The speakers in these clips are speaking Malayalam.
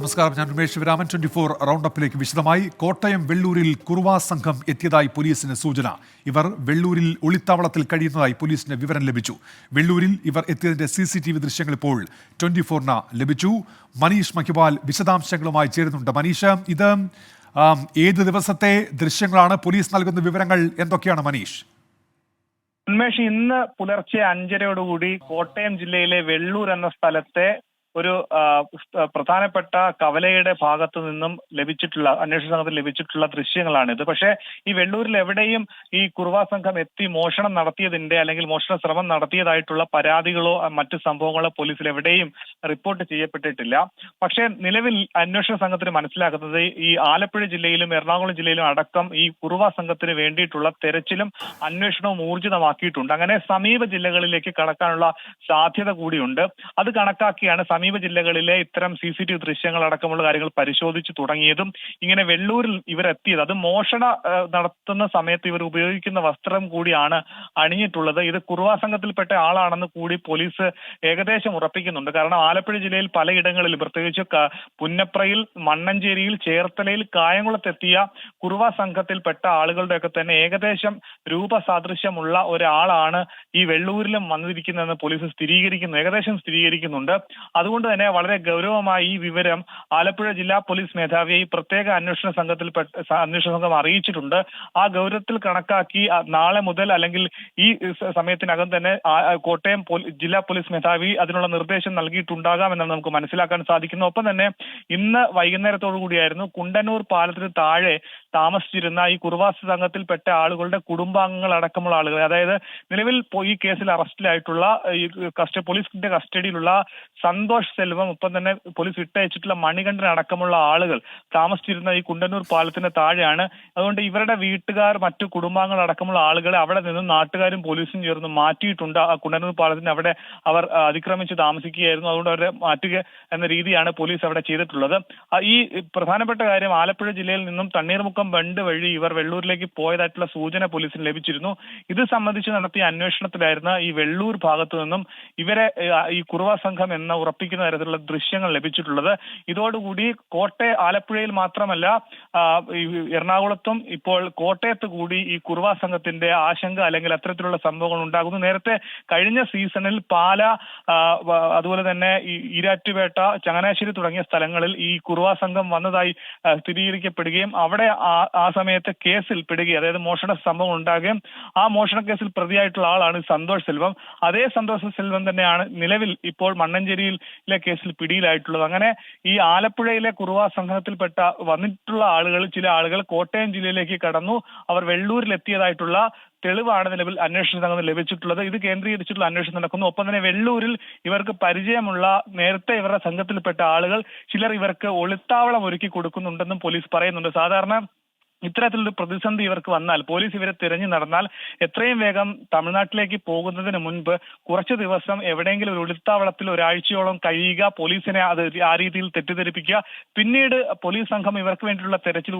നമസ്കാരം, ഞാൻ ഉമേഷ് ശിവരാമൻ. 24 റൗണ്ടപ്പിലേക്ക് വിശദമായി. കോട്ടയം വെള്ളൂരിൽ കുറുവാ സംഘം എത്തിയതായി പോലീസിന് സൂചന. ഇവർ വെള്ളൂരിൽ ഒളിത്താവളത്തിൽ കഴിയുന്നതായി പോലീസിന് വിവരം ലഭിച്ചു. വെള്ളൂരിൽ ഇവർ എത്തിയതിന്റെ CCTV ദൃശ്യങ്ങൾ ഇപ്പോൾ 24-ന് ലഭിച്ചു. മനീഷ് മഹിപാൽ വിശദാംശങ്ങളുമായി ചേരുന്നുണ്ട്. മനീഷ്, ഇത് ഏത് ദിവസത്തെ ദൃശ്യങ്ങളാണ്? പോലീസ് നൽകുന്ന വിവരങ്ങൾ എന്തൊക്കെയാണ് മനീഷ്? ഉന്മേഷ്, ഇന്ന് പുലർച്ചെ 5:30യോടുകൂടി കോട്ടയം ജില്ലയിലെ വെള്ളൂർ എന്ന സ്ഥലത്തെ ഒരു പ്രധാനപ്പെട്ട കവലയുടെ ഭാഗത്തു നിന്നും അന്വേഷണ സംഘത്തിൽ ലഭിച്ചിട്ടുള്ള ദൃശ്യങ്ങളാണിത്. പക്ഷേ ഈ വെള്ളൂരിൽ എവിടെയും ഈ കുറുവാ സംഘം എത്തി മോഷണം നടത്തിയതിന്റെ അല്ലെങ്കിൽ മോഷണ ശ്രമം നടത്തിയതായിട്ടുള്ള പരാതികളോ മറ്റു സംഭവങ്ങളോ പോലീസിൽ എവിടെയും റിപ്പോർട്ട് ചെയ്യപ്പെട്ടിട്ടില്ല. പക്ഷേ നിലവിൽ അന്വേഷണ സംഘത്തിന് മനസ്സിലാക്കുന്നത് ഈ ആലപ്പുഴ ജില്ലയിലും എറണാകുളം ജില്ലയിലും അടക്കം ഈ കുറുവാ സംഘത്തിന് വേണ്ടിയിട്ടുള്ള തെരച്ചിലും അന്വേഷണവും ഊർജിതമാക്കിയിട്ടുണ്ട്. അങ്ങനെ സമീപ ജില്ലകളിലേക്ക് കടക്കാനുള്ള സാധ്യത കൂടിയുണ്ട്. അത് കണക്കാക്കിയാണ് സമീപ ജില്ലകളിലെ ഇത്തരം CCTV ദൃശ്യങ്ങൾ അടക്കമുള്ള കാര്യങ്ങൾ പരിശോധിച്ചു തുടങ്ങിയതും. ഇങ്ങനെ വെള്ളൂരിൽ ഇവരെത്തിയത് അത് മോഷണ നടത്തുന്ന സമയത്ത് ഇവർ ഉപയോഗിക്കുന്ന വസ്ത്രം കൂടിയാണ് അണിഞ്ഞിട്ടുള്ളത്. ഇത് കുറുവാ സംഘത്തിൽപ്പെട്ട ആളാണെന്ന് കൂടി പോലീസ് ഏകദേശം ഉറപ്പിക്കുന്നുണ്ട്. കാരണം ആലപ്പുഴ ജില്ലയിൽ പലയിടങ്ങളിൽ, പ്രത്യേകിച്ച് പുന്നപ്രയിൽ, മണ്ണഞ്ചേരിയിൽ, ചേർത്തലയിൽ, കായംകുളത്തെത്തിയ കുറുവാ സംഘത്തിൽപ്പെട്ട ആളുകളുടെയൊക്കെ തന്നെ ഏകദേശം രൂപസാദൃശ്യമുള്ള ഒരാളാണ് ഈ വെള്ളൂരിലും വന്നിരിക്കുന്നതെന്ന് പോലീസ് ഏകദേശം സ്ഥിരീകരിക്കുന്നുണ്ട്. അതുകൊണ്ട് തന്നെ വളരെ ഗൗരവമായി ഈ വിവരം ആലപ്പുഴ ജില്ലാ പോലീസ് മേധാവിയെ പ്രത്യേക അന്വേഷണ സംഘം അറിയിച്ചിട്ടുണ്ട്. ആ ഗൗരവത്തിൽ കണക്കാക്കി നാളെ മുതൽ അല്ലെങ്കിൽ ഈ സമയത്തിനകം തന്നെ കോട്ടയം ജില്ലാ പോലീസ് മേധാവി അതിനുള്ള നിർദ്ദേശം നൽകിയിട്ടുണ്ടാകാമെന്നാണ് നമുക്ക് മനസ്സിലാക്കാൻ സാധിക്കുന്നു. ഒപ്പം തന്നെ ഇന്ന് വൈകുന്നേരത്തോടു കൂടിയായിരുന്നു കുണ്ടന്നൂർ പാലത്തിന് താഴെ താമസിച്ചിരുന്ന ഈ കുറുവാ സംഘത്തിൽപ്പെട്ട ആളുകളുടെ കുടുംബാംഗങ്ങൾ അടക്കമുള്ള ആളുകൾ, അതായത് നിലവിൽ ഈ കേസിൽ അറസ്റ്റിലായിട്ടുള്ള ഈ പോലീസിന്റെ കസ്റ്റഡിയിലുള്ള സന്തോഷ് സെൽവം, ഒപ്പം തന്നെ പോലീസ് വിട്ടയച്ചിട്ടുള്ള മണികണ്ഠൻ അടക്കമുള്ള ആളുകൾ താമസിച്ചിരുന്ന ഈ കുണ്ടന്നൂർ പാലത്തിന് താഴെയാണ്. അതുകൊണ്ട് ഇവരുടെ വീട്ടുകാർ, മറ്റു കുടുംബാംഗങ്ങൾ അടക്കമുള്ള ആളുകളെ അവിടെ നിന്നും നാട്ടുകാരും പോലീസും ചേർന്ന് മാറ്റിയിട്ടുണ്ട്. ആ കുണ്ടന്നൂർ പാലത്തിന് അവിടെ അവർ അതിക്രമിച്ച് താമസിക്കുകയായിരുന്നു. അതുകൊണ്ട് അവരെ മാറ്റുക എന്ന രീതിയാണ് പോലീസ് അവിടെ ചെയ്തിട്ടുള്ളത്. ഈ പ്രധാനപ്പെട്ട കാര്യം, ആലപ്പുഴ ജില്ലയിൽ നിന്നും തണ്ണീർമുക്കം ബണ്ട് വഴി ഇവർ വെള്ളൂരിലേക്ക് പോയതായിട്ടുള്ള സൂചന പോലീസിന് ലഭിച്ചിരുന്നു. ഇത് സംബന്ധിച്ച് നടത്തിയ അന്വേഷണത്തിലായിരുന്നു ഈ വെള്ളൂർ ഭാഗത്തു നിന്നും ഇവരെ ഈ കുറുവാ സംഘം എന്ന ഉറപ്പിക്കുന്ന തരത്തിലുള്ള ദൃശ്യങ്ങൾ ലഭിച്ചിട്ടുള്ളത്. ഇതോടുകൂടി ആലപ്പുഴയിൽ മാത്രമല്ല എറണാകുളത്തും ഇപ്പോൾ കോട്ടയത്ത് കൂടി ഈ കുറുവാ സംഘത്തിന്റെ ആശങ്ക അല്ലെങ്കിൽ അത്തരത്തിലുള്ള സംഭവങ്ങൾ ഉണ്ടാകുന്നു. നേരത്തെ കഴിഞ്ഞ സീസണിൽ പാല, അതുപോലെ തന്നെ ഈരാറ്റുപേട്ട, ചങ്ങനാശ്ശേരി തുടങ്ങിയ സ്ഥലങ്ങളിൽ ഈ കുറുവാ സംഘം വന്നതായി സ്ഥിരീകരിക്കപ്പെടുകയും അവിടെ ആ സമയത്ത് കേസിൽ പെടുകയും, അതായത് മോഷണ സംഭവം ഉണ്ടാകുകയും ആ മോഷണ കേസിൽ പ്രതിയായിട്ടുള്ള ആളാണ് സന്തോഷ് സെൽവം. അതേ സന്തോഷ് സെൽവം തന്നെയാണ് നിലവിൽ ഇപ്പോൾ മണ്ണഞ്ചേരിയിലെ കേസിൽ പിടിയിലായിട്ടുള്ളത്. അങ്ങനെ ഈ ആലപ്പുഴയിലെ കുറുവാ സംഘത്തിൽപ്പെട്ട വന്നിട്ടുള്ള ചില ആളുകൾ കോട്ടയം ജില്ലയിലേക്ക് കടന്നു. അവർ വെള്ളൂരിൽ എത്തിയതായിട്ടുള്ള തെളിവാണ് നിലവിൽ അന്വേഷണ സംഘത്തിന് ലഭിച്ചിട്ടുള്ളത്. ഇത് കേന്ദ്രീകരിച്ചിട്ടുള്ള അന്വേഷണം നടക്കുന്നു. ഒപ്പം തന്നെ വെള്ളൂരിൽ ഇവർക്ക് പരിചയമുള്ള, നേരത്തെ ഇവരുടെ സംഘത്തിൽപ്പെട്ട ആളുകൾ ചിലർ ഇവർക്ക് ഒളിത്താവളം ഒരുക്കി കൊടുക്കുന്നുണ്ടെന്നും പോലീസ് പറയുന്നുണ്ട്. സാധാരണ ഇത്തരത്തിലൊരു പ്രതിസന്ധി ഇവർക്ക് വന്നാൽ, പോലീസ് ഇവരെ തിരഞ്ഞു നടന്നാൽ എത്രയും വേഗം തമിഴ്നാട്ടിലേക്ക് പോകുന്നതിന് മുൻപ് കുറച്ചു ദിവസം എവിടെയെങ്കിലും ഒരു ഒളിത്താവളത്തിൽ ഒരാഴ്ചയോളം കഴിയുക, പോലീസിനെ അത് ആ രീതിയിൽ തെറ്റിദ്ധരിപ്പിക്കുക, പിന്നീട് പോലീസ് സംഘം ഇവർക്ക് വേണ്ടിയിട്ടുള്ള തെരച്ചിൽ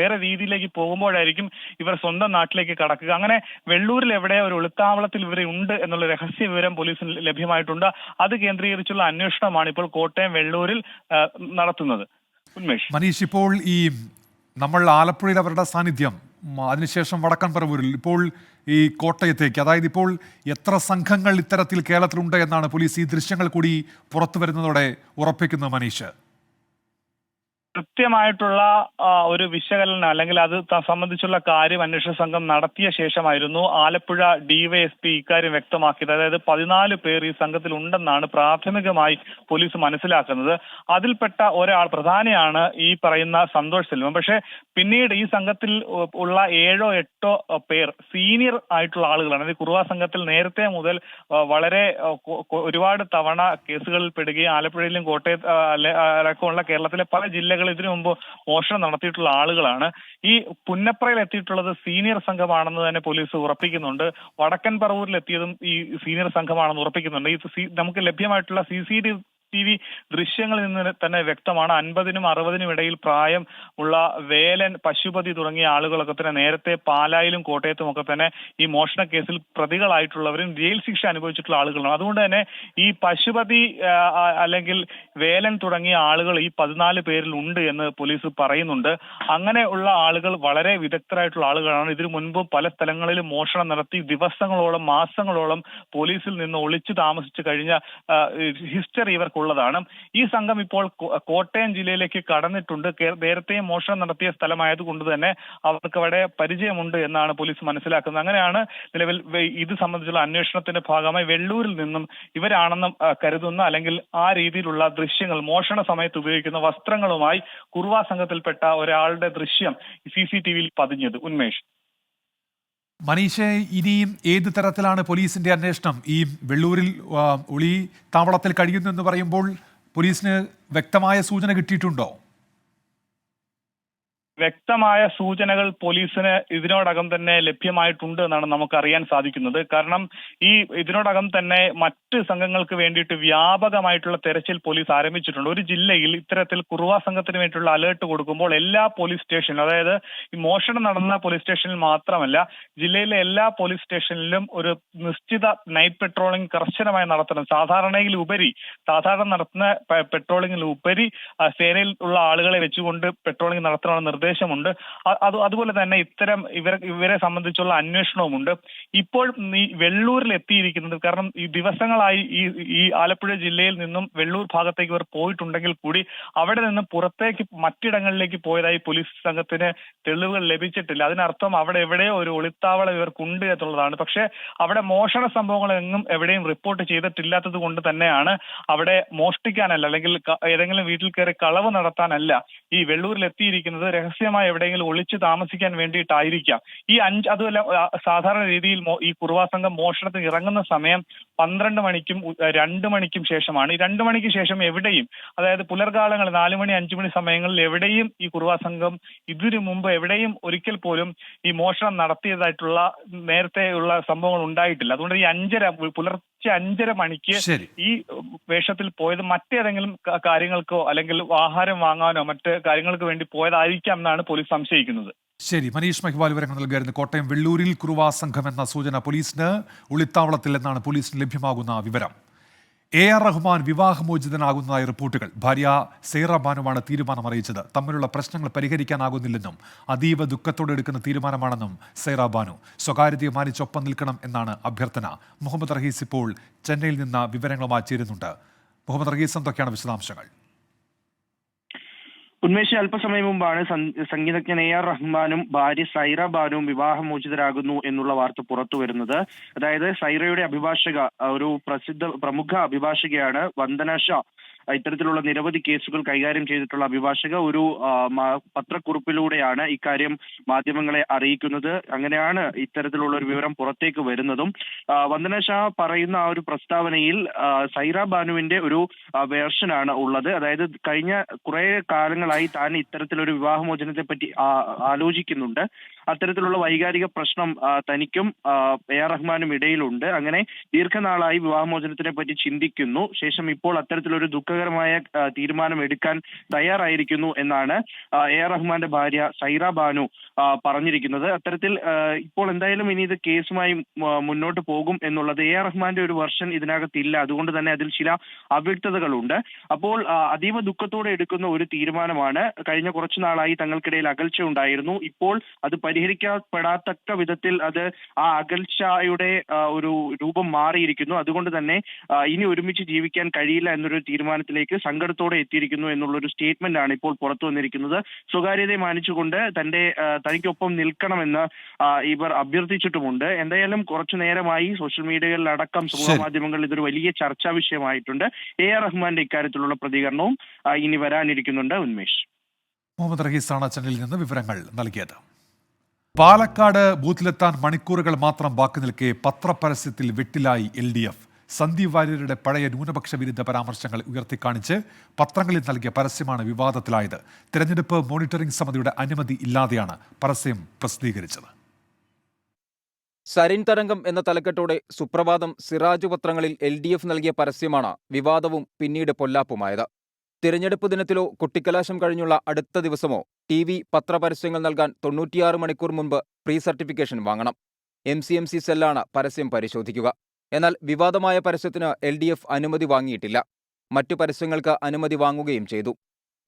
വേറെ രീതിയിലേക്ക് പോകുമ്പോഴായിരിക്കും ഇവർ സ്വന്തം നാട്ടിലേക്ക് കടക്കുക. അങ്ങനെ വെള്ളൂരിൽ എവിടെ ഒരു ഒളിത്താവളത്തിൽ ഇവരെ ഉണ്ട് എന്നുള്ള രഹസ്യ വിവരം പോലീസിന് ലഭ്യമായിട്ടുണ്ട്. അത് കേന്ദ്രീകരിച്ചുള്ള അന്വേഷണമാണ് ഇപ്പോൾ കോട്ടയം വെള്ളൂരിൽ നടത്തുന്നത്. ഉന്മേഷ്, മനീഷ്, ഇപ്പോൾ നമ്മൾ ആലപ്പുഴയിൽ അവരുടെ സാന്നിധ്യം, അതിനുശേഷം വടക്കൻ പറവൂരിൽ, ഇപ്പോൾ ഈ കോട്ടയത്തേക്ക്, അതായത് ഇപ്പോൾ എത്ര സംഘങ്ങൾ ഇത്തരത്തിൽ കേരളത്തിലുണ്ട് എന്നാണ് പോലീസ് ഈ ദൃശ്യങ്ങൾ കൂടി പുറത്തു വരുന്നതോടെ ഉറപ്പിക്കുന്നത് മനീഷ്? കൃത്യമായിട്ടുള്ള ഒരു വിശകലനം അല്ലെങ്കിൽ അത് സംബന്ധിച്ചുള്ള കാര്യം അന്വേഷണ സംഘം നടത്തിയ ശേഷമായിരുന്നു ആലപ്പുഴ DYSP ഇക്കാര്യം വ്യക്തമാക്കിയത്. അതായത് 14 പേർ ഈ സംഘത്തിൽ ഉണ്ടെന്നാണ് പ്രാഥമികമായി പോലീസ് മനസ്സിലാക്കുന്നത്. അതിൽപ്പെട്ട ഒരാൾ പ്രധാനിയാണ് ഈ പറയുന്ന സന്തോഷ് സെൽവം. പക്ഷേ പിന്നീട് ഈ സംഘത്തിൽ ഉള്ള 7 or 8 പേർ സീനിയർ ആയിട്ടുള്ള ആളുകളാണ്. അതായത് കുറുവാ സംഘത്തിൽ നേരത്തെ മുതൽ വളരെ ഒരുപാട് തവണ കേസുകളിൽ പെടുകയും ആലപ്പുഴയിലും കോട്ടയത്ത് അടക്കമുള്ള കേരളത്തിലെ പല ജില്ലകളിൽ ഇതിനു മുമ്പ് മോഷണം നടത്തിയിട്ടുള്ള ആളുകളാണ്. ഈ പുന്നപ്രയിൽ എത്തിയിട്ടുള്ളത് സീനിയർ സംഘമാണെന്ന് തന്നെ പോലീസ് ഉറപ്പിക്കുന്നുണ്ട്. വടക്കൻ പറവൂരിൽ എത്തിയതും ഈ സീനിയർ സംഘമാണെന്ന് ഉറപ്പിക്കുന്നുണ്ട്. നമുക്ക് ലഭ്യമായിട്ടുള്ള CCTV CCTV ദൃശ്യങ്ങളിൽ നിന്ന് തന്നെ വ്യക്തമാണ്. 50-നും 60-നും ഇടയിൽ പ്രായം ഉള്ള വേലൻ, പശുപതി തുടങ്ങിയ ആളുകളൊക്കെ തന്നെ നേരത്തെ പാലായിലും കോട്ടയത്തും ഒക്കെ തന്നെ ഈ മോഷണ കേസിൽ പ്രതികളായിട്ടുള്ളവരും ജയിൽ ശിക്ഷ അനുഭവിച്ചിട്ടുള്ള ആളുകളാണ്. അതുകൊണ്ട് തന്നെ ഈ പശുപതി അല്ലെങ്കിൽ വേലൻ തുടങ്ങിയ ആളുകൾ ഈ 14 പേരിൽ ഉണ്ട് എന്ന് പോലീസ് പറയുന്നുണ്ട്. അങ്ങനെയുള്ള ആളുകൾ വളരെ വിദഗ്ധരായിട്ടുള്ള ആളുകളാണ്. ഇതിനു മുൻപ് പല സ്ഥലങ്ങളിലും മോഷണം നടത്തി ദിവസങ്ങളോളം, മാസങ്ങളോളം പോലീസിൽ നിന്ന് ഒളിച്ചു താമസിച്ചു കഴിഞ്ഞ ഹിസ്റ്ററി ഇവർക്കുള്ളതാണ്. ഈ സംഘം ഇപ്പോൾ കോട്ടയം ജില്ലയിലേക്ക് കടന്നിട്ടുണ്ട്. നേരത്തെയും മോഷണം നടത്തിയ സ്ഥലമായതുകൊണ്ട് തന്നെ അവർക്ക് അവിടെ പരിചയമുണ്ട് എന്നാണ് പോലീസ് മനസ്സിലാക്കുന്നത്. അങ്ങനെയാണ് നിലവിൽ ഇത് സംബന്ധിച്ചുള്ള അന്വേഷണത്തിന്റെ ഭാഗമായി വെള്ളൂരിൽ നിന്നും ഇവരാണെന്നും കരുതുന്ന അല്ലെങ്കിൽ ആ രീതിയിലുള്ള ദൃശ്യങ്ങൾ, മോഷണ സമയത്ത് ഉപയോഗിക്കുന്ന വസ്ത്രങ്ങളുമായി കുറുവ സംഘത്തിൽപ്പെട്ട ഒരാളുടെ ദൃശ്യം CCTV-യിൽ പതിഞ്ഞത്. ഉന്മേഷ്. മനീഷെ, ഇനിയും ഏത് തരത്തിലാണ് പോലീസിന്റെ അന്വേഷണം? ഈ വെള്ളൂരിൽ ഒളി താവളത്തിൽ കഴിയുന്നു എന്ന് പറയുമ്പോൾ പോലീസിന് വ്യക്തമായ സൂചന കിട്ടിയിട്ടുണ്ടോ? വ്യക്തമായ സൂചനകൾ പോലീസിന് ഇതിനോടകം തന്നെ ലഭ്യമായിട്ടുണ്ട് എന്നാണ് നമുക്ക് അറിയാൻ സാധിക്കുന്നത്. കാരണം ഇതിനോടകം തന്നെ മറ്റ് സംഘങ്ങൾക്ക് വേണ്ടിയിട്ട് വ്യാപകമായിട്ടുള്ള തെരച്ചിൽ പോലീസ് ആരംഭിച്ചിട്ടുണ്ട്. ഒരു ജില്ലയിൽ ഇത്തരത്തിൽ കുറുവ സംഘത്തിന് വേണ്ടിയിട്ടുള്ള അലേർട്ട് കൊടുക്കുമ്പോൾ എല്ലാ പോലീസ് സ്റ്റേഷനിലും, അതായത് ഈ മോഷണം നടന്ന പോലീസ് സ്റ്റേഷനിൽ മാത്രമല്ല, ജില്ലയിലെ എല്ലാ പോലീസ് സ്റ്റേഷനിലും ഒരു നിശ്ചിത നൈറ്റ് പെട്രോളിംഗ് കർശനമായി നടത്തണം. സാധാരണ നടത്തുന്ന പെട്രോളിംഗിൽ ഉപരി സേനയിൽ ഉള്ള ആളുകളെ വെച്ചുകൊണ്ട് പെട്രോളിംഗ് നടത്തണമെന്ന് നിർദ്ദേശമുണ്ട്. അതുപോലെ തന്നെ ഇവരെ സംബന്ധിച്ചുള്ള അന്വേഷണവുമുണ്ട്. ഇപ്പോൾ ഈ വെള്ളൂരിൽ എത്തിയിരിക്കുന്നത്, കാരണം ഈ ദിവസങ്ങളായി ഈ ആലപ്പുഴ ജില്ലയിൽ നിന്നും വെള്ളൂർ ഭാഗത്തേക്ക് ഇവർ പോയിട്ടുണ്ടെങ്കിൽ കൂടി അവിടെ നിന്ന് പുറത്തേക്ക് മറ്റിടങ്ങളിലേക്ക് പോയതായി പോലീസ് സംഘത്തിന് തെളിവുകൾ ലഭിച്ചിട്ടില്ല. അതിനർത്ഥം അവിടെ എവിടെയോ ഒരു ഒളിത്താവളം ഇവർക്കുണ്ട് എന്നുള്ളതാണ്. പക്ഷേ അവിടെ മോഷണ സംഭവങ്ങളെങ്ങും എവിടെയും റിപ്പോർട്ട് ചെയ്തിട്ടില്ലാത്തത് കൊണ്ട് തന്നെയാണ് അവിടെ മോഷ്ടിക്കാനല്ല, അല്ലെങ്കിൽ ഏതെങ്കിലും വീട്ടിൽ കയറി കളവ് നടത്താനല്ല ഈ വെള്ളൂരിൽ എത്തിയിരിക്കുന്നത്. രഹസ്യമായി എവിടെയെങ്കിലും ഒളിച്ചു താമസിക്കാൻ വേണ്ടിയിട്ടായിരിക്കാം. അതുമല്ല, സാധാരണ രീതിയിൽ ഈ കുറുവ സംഘം മോഷണത്തിന് ഇറങ്ങുന്ന സമയം 12 മണിക്കും 2 മണിക്കും ശേഷമാണ്. ഈ 2 മണിക്ക് ശേഷം എവിടെയും, അതായത് പുലർകാലങ്ങളിൽ 4 മണി 5 മണി സമയങ്ങളിൽ എവിടെയും ഈ കുറുവ സംഘം ഇതിനു മുമ്പ് എവിടെയും ഒരിക്കൽ പോലും ഈ മോഷണം നടത്തിയതായിട്ടുള്ള നേരത്തെയുള്ള സംഭവങ്ങൾ ഉണ്ടായിട്ടില്ല. അതുകൊണ്ട് ഈ പുലർച്ചെ 5:30 മണിക്ക് ഈ വേഷത്തിൽ പോയത് മറ്റേതെങ്കിലും കാര്യങ്ങൾക്കോ അല്ലെങ്കിൽ ആഹാരം വാങ്ങാനോ മറ്റ് കാര്യങ്ങൾക്ക് വേണ്ടി പോയതായിരിക്കാം എന്നാണ് പോലീസ് സംശയിക്കുന്നത്. ശരി, മനീഷ് മഹിവാൽ വിവരങ്ങൾ നൽകുകയായിരുന്നു. കോട്ടയം വെള്ളൂരിൽ കുറുവ സംഘം എന്ന സൂചന പോലീസിന് ഒളിത്താവളത്തിൽ എന്നാണ് പോലീസിന് ലഭ്യമാകുന്ന വിവരം. AR റഹ്മാൻ വിവാഹമോചിതനാകുന്നതായി റിപ്പോർട്ടുകൾ. ഭാര്യ സൈറ ബാനുവാണ് തീരുമാനം അറിയിച്ചത്. തമ്മിലുള്ള പ്രശ്നങ്ങൾ പരിഹരിക്കാനാകുന്നില്ലെന്നും അതീവ ദുഃഖത്തോടെ എടുക്കുന്ന തീരുമാനമാണെന്നും സൈറ ബാനു. സ്വകാര്യതയെ മാനിച്ചൊപ്പം നിൽക്കണം എന്നാണ് അഭ്യർത്ഥന. മുഹമ്മദ് റഹീസ് ഇപ്പോൾ ചെന്നൈയിൽ നിന്ന് വിവരങ്ങളുമായി ചേരുന്നുണ്ട്. മുഹമ്മദ് റഹീസ്, എന്തൊക്കെയാണ് വിശദാംശങ്ങൾ? ഉന്മേഷ്, അല്പസമയം മുമ്പാണ് സംഗീതജ്ഞൻ AR റഹ്മാനും ഭാര്യ സൈറ ബാനുവും വിവാഹമോചിതരാകുന്നു എന്നുള്ള വാർത്ത പുറത്തു വരുന്നത്. അതായത് സൈറയുടെ അഭിഭാഷക, ഒരു പ്രമുഖ അഭിഭാഷകയാണ് വന്ദന ഷാ. ഇത്തരത്തിലുള്ള നിരവധി കേസുകൾ കൈകാര്യം ചെയ്തിട്ടുള്ള അഭിഭാഷക ഒരു പത്രക്കുറിപ്പിലൂടെയാണ് ഇക്കാര്യം മാധ്യമങ്ങളെ അറിയിക്കുന്നത്. അങ്ങനെയാണ് ഇത്തരത്തിലുള്ള ഒരു വിവരം പുറത്തേക്ക് വരുന്നതും. വന്ദന ഷാ പറയുന്ന ആ ഒരു പ്രസ്താവനയിൽ സൈറ ബാനുവിന്റെ ഒരു വേർഷനാണ് ഉള്ളത്. അതായത് കഴിഞ്ഞ കുറെ കാലങ്ങളായി താൻ ഇത്തരത്തിലൊരു വിവാഹമോചനത്തെ പറ്റി ആലോചിക്കുന്നുണ്ട്. അത്തരത്തിലുള്ള വൈകാരിക പ്രശ്നം തനിക്കും AR റഹ്മാനും ഇടയിലുണ്ട്. അങ്ങനെ ദീർഘനാളായി വിവാഹമോചനത്തിനെ പറ്റി ചിന്തിക്കുന്നു. ശേഷം ഇപ്പോൾ അത്തരത്തിലൊരു ദുഃഖകരമായ തീരുമാനം എടുക്കാൻ തയ്യാറായിരിക്കുന്നു എന്നാണ് AR റഹ്മാന്റെ ഭാര്യ സൈറ ബാനു പറഞ്ഞിരിക്കുന്നത്. അത്തരത്തിൽ ഇപ്പോൾ എന്തായാലും ഇനി ഇത് കേസുമായി മുന്നോട്ട് പോകും എന്നുള്ളത് AR റഹ്മാന്റെ ഒരു വെർഷൻ ഇതിനകത്തില്ല. അതുകൊണ്ട് തന്നെ അതിൽ ചില അവ്യക്തതകളുണ്ട്. അപ്പോൾ അതീവ ദുഃഖത്തോടെ എടുക്കുന്ന ഒരു തീരുമാനമാണ്. കഴിഞ്ഞ കുറച്ചു നാളായി തങ്ങൾക്കിടയിൽ അകൽച്ച ഉണ്ടായിരുന്നു. ഇപ്പോൾ അത് പരിഹരിക്കപ്പെടാത്തക്ക വിധത്തിൽ ആ അകൽച്ചയുടെ ഒരു രൂപം മാറിയിരിക്കുന്നു. അതുകൊണ്ട് തന്നെ ഇനി ഒരുമിച്ച് ജീവിക്കാൻ കഴിയില്ല എന്നൊരു തീരുമാനത്തിലേക്ക് സങ്കടത്തോടെ എത്തിയിരിക്കുന്നു എന്നുള്ളൊരു സ്റ്റേറ്റ്മെന്റ് ആണ് ഇപ്പോൾ പുറത്തു വന്നിരിക്കുന്നത്. സ്വകാര്യതയെ മാനിച്ചുകൊണ്ട് തനിക്കൊപ്പം നിൽക്കണമെന്ന് ഇവർ അഭ്യർത്ഥിച്ചിട്ടുമുണ്ട്. എന്തായാലും കുറച്ചു നേരമായി സോഷ്യൽ മീഡിയകളിലടക്കം സമൂഹ മാധ്യമങ്ങളിൽ ഇതൊരു വലിയ ചർച്ചാ വിഷയമായിട്ടുണ്ട്. AR റഹ്മാന്റെ ഇക്കാര്യത്തിലുള്ള പ്രതികരണവും ഇനി വരാനിരിക്കുന്നുണ്ട്. ഉന്മേഷ്. മുഹമ്മദ് റഹീസാണ് ചെന്നൈയിൽ നിന്ന് വിവരങ്ങൾ നൽകിയത്. പാലക്കാട് ബൂത്തിലെത്താൻ മണിക്കൂറുകൾ മാത്രം ബാക്കി നിൽക്കെ പത്രപരസ്യത്തിൽ വെട്ടിലായി LDF. സന്ദീപ് വാര്യരുടെ പഴയ ന്യൂനപക്ഷ വിരുദ്ധ പരാമർശങ്ങൾ ഉയർത്തിക്കാണിച്ച് പത്രങ്ങളിൽ നൽകിയ പരസ്യമാണ് വിവാദത്തിലായത്. തെരഞ്ഞെടുപ്പ് മോണിറ്ററിംഗ് സമിതിയുടെ അനുമതി ഇല്ലാതെയാണ് പരസ്യം പ്രസിദ്ധീകരിച്ചത്. സരിൻ തരംഗം എന്ന തലക്കെട്ടോടെ സുപ്രഭാതം, സിറാജ് പത്രങ്ങളിൽ LDF നൽകിയ പരസ്യമാണ് വിവാദവും പിന്നീട് പൊല്ലാപ്പുമായത്. തിരഞ്ഞെടുപ്പ് ദിനത്തിലോ കൊട്ടിക്കലാശം കഴിഞ്ഞുള്ള അടുത്ത ദിവസമോ TV, പത്രപരസ്യങ്ങൾ നൽകാൻ 96 മണിക്കൂർ മുൻപ് പ്രീ സർട്ടിഫിക്കേഷൻ വാങ്ങണം. MCMC സെല്ലാണ് പരസ്യം പരിശോധിക്കുക. എന്നാൽ വിവാദമായ പരസ്യത്തിന് LDF അനുമതി വാങ്ങിയിട്ടില്ല. മറ്റു പരസ്യങ്ങൾക്ക് അനുമതി വാങ്ങുകയും ചെയ്തു.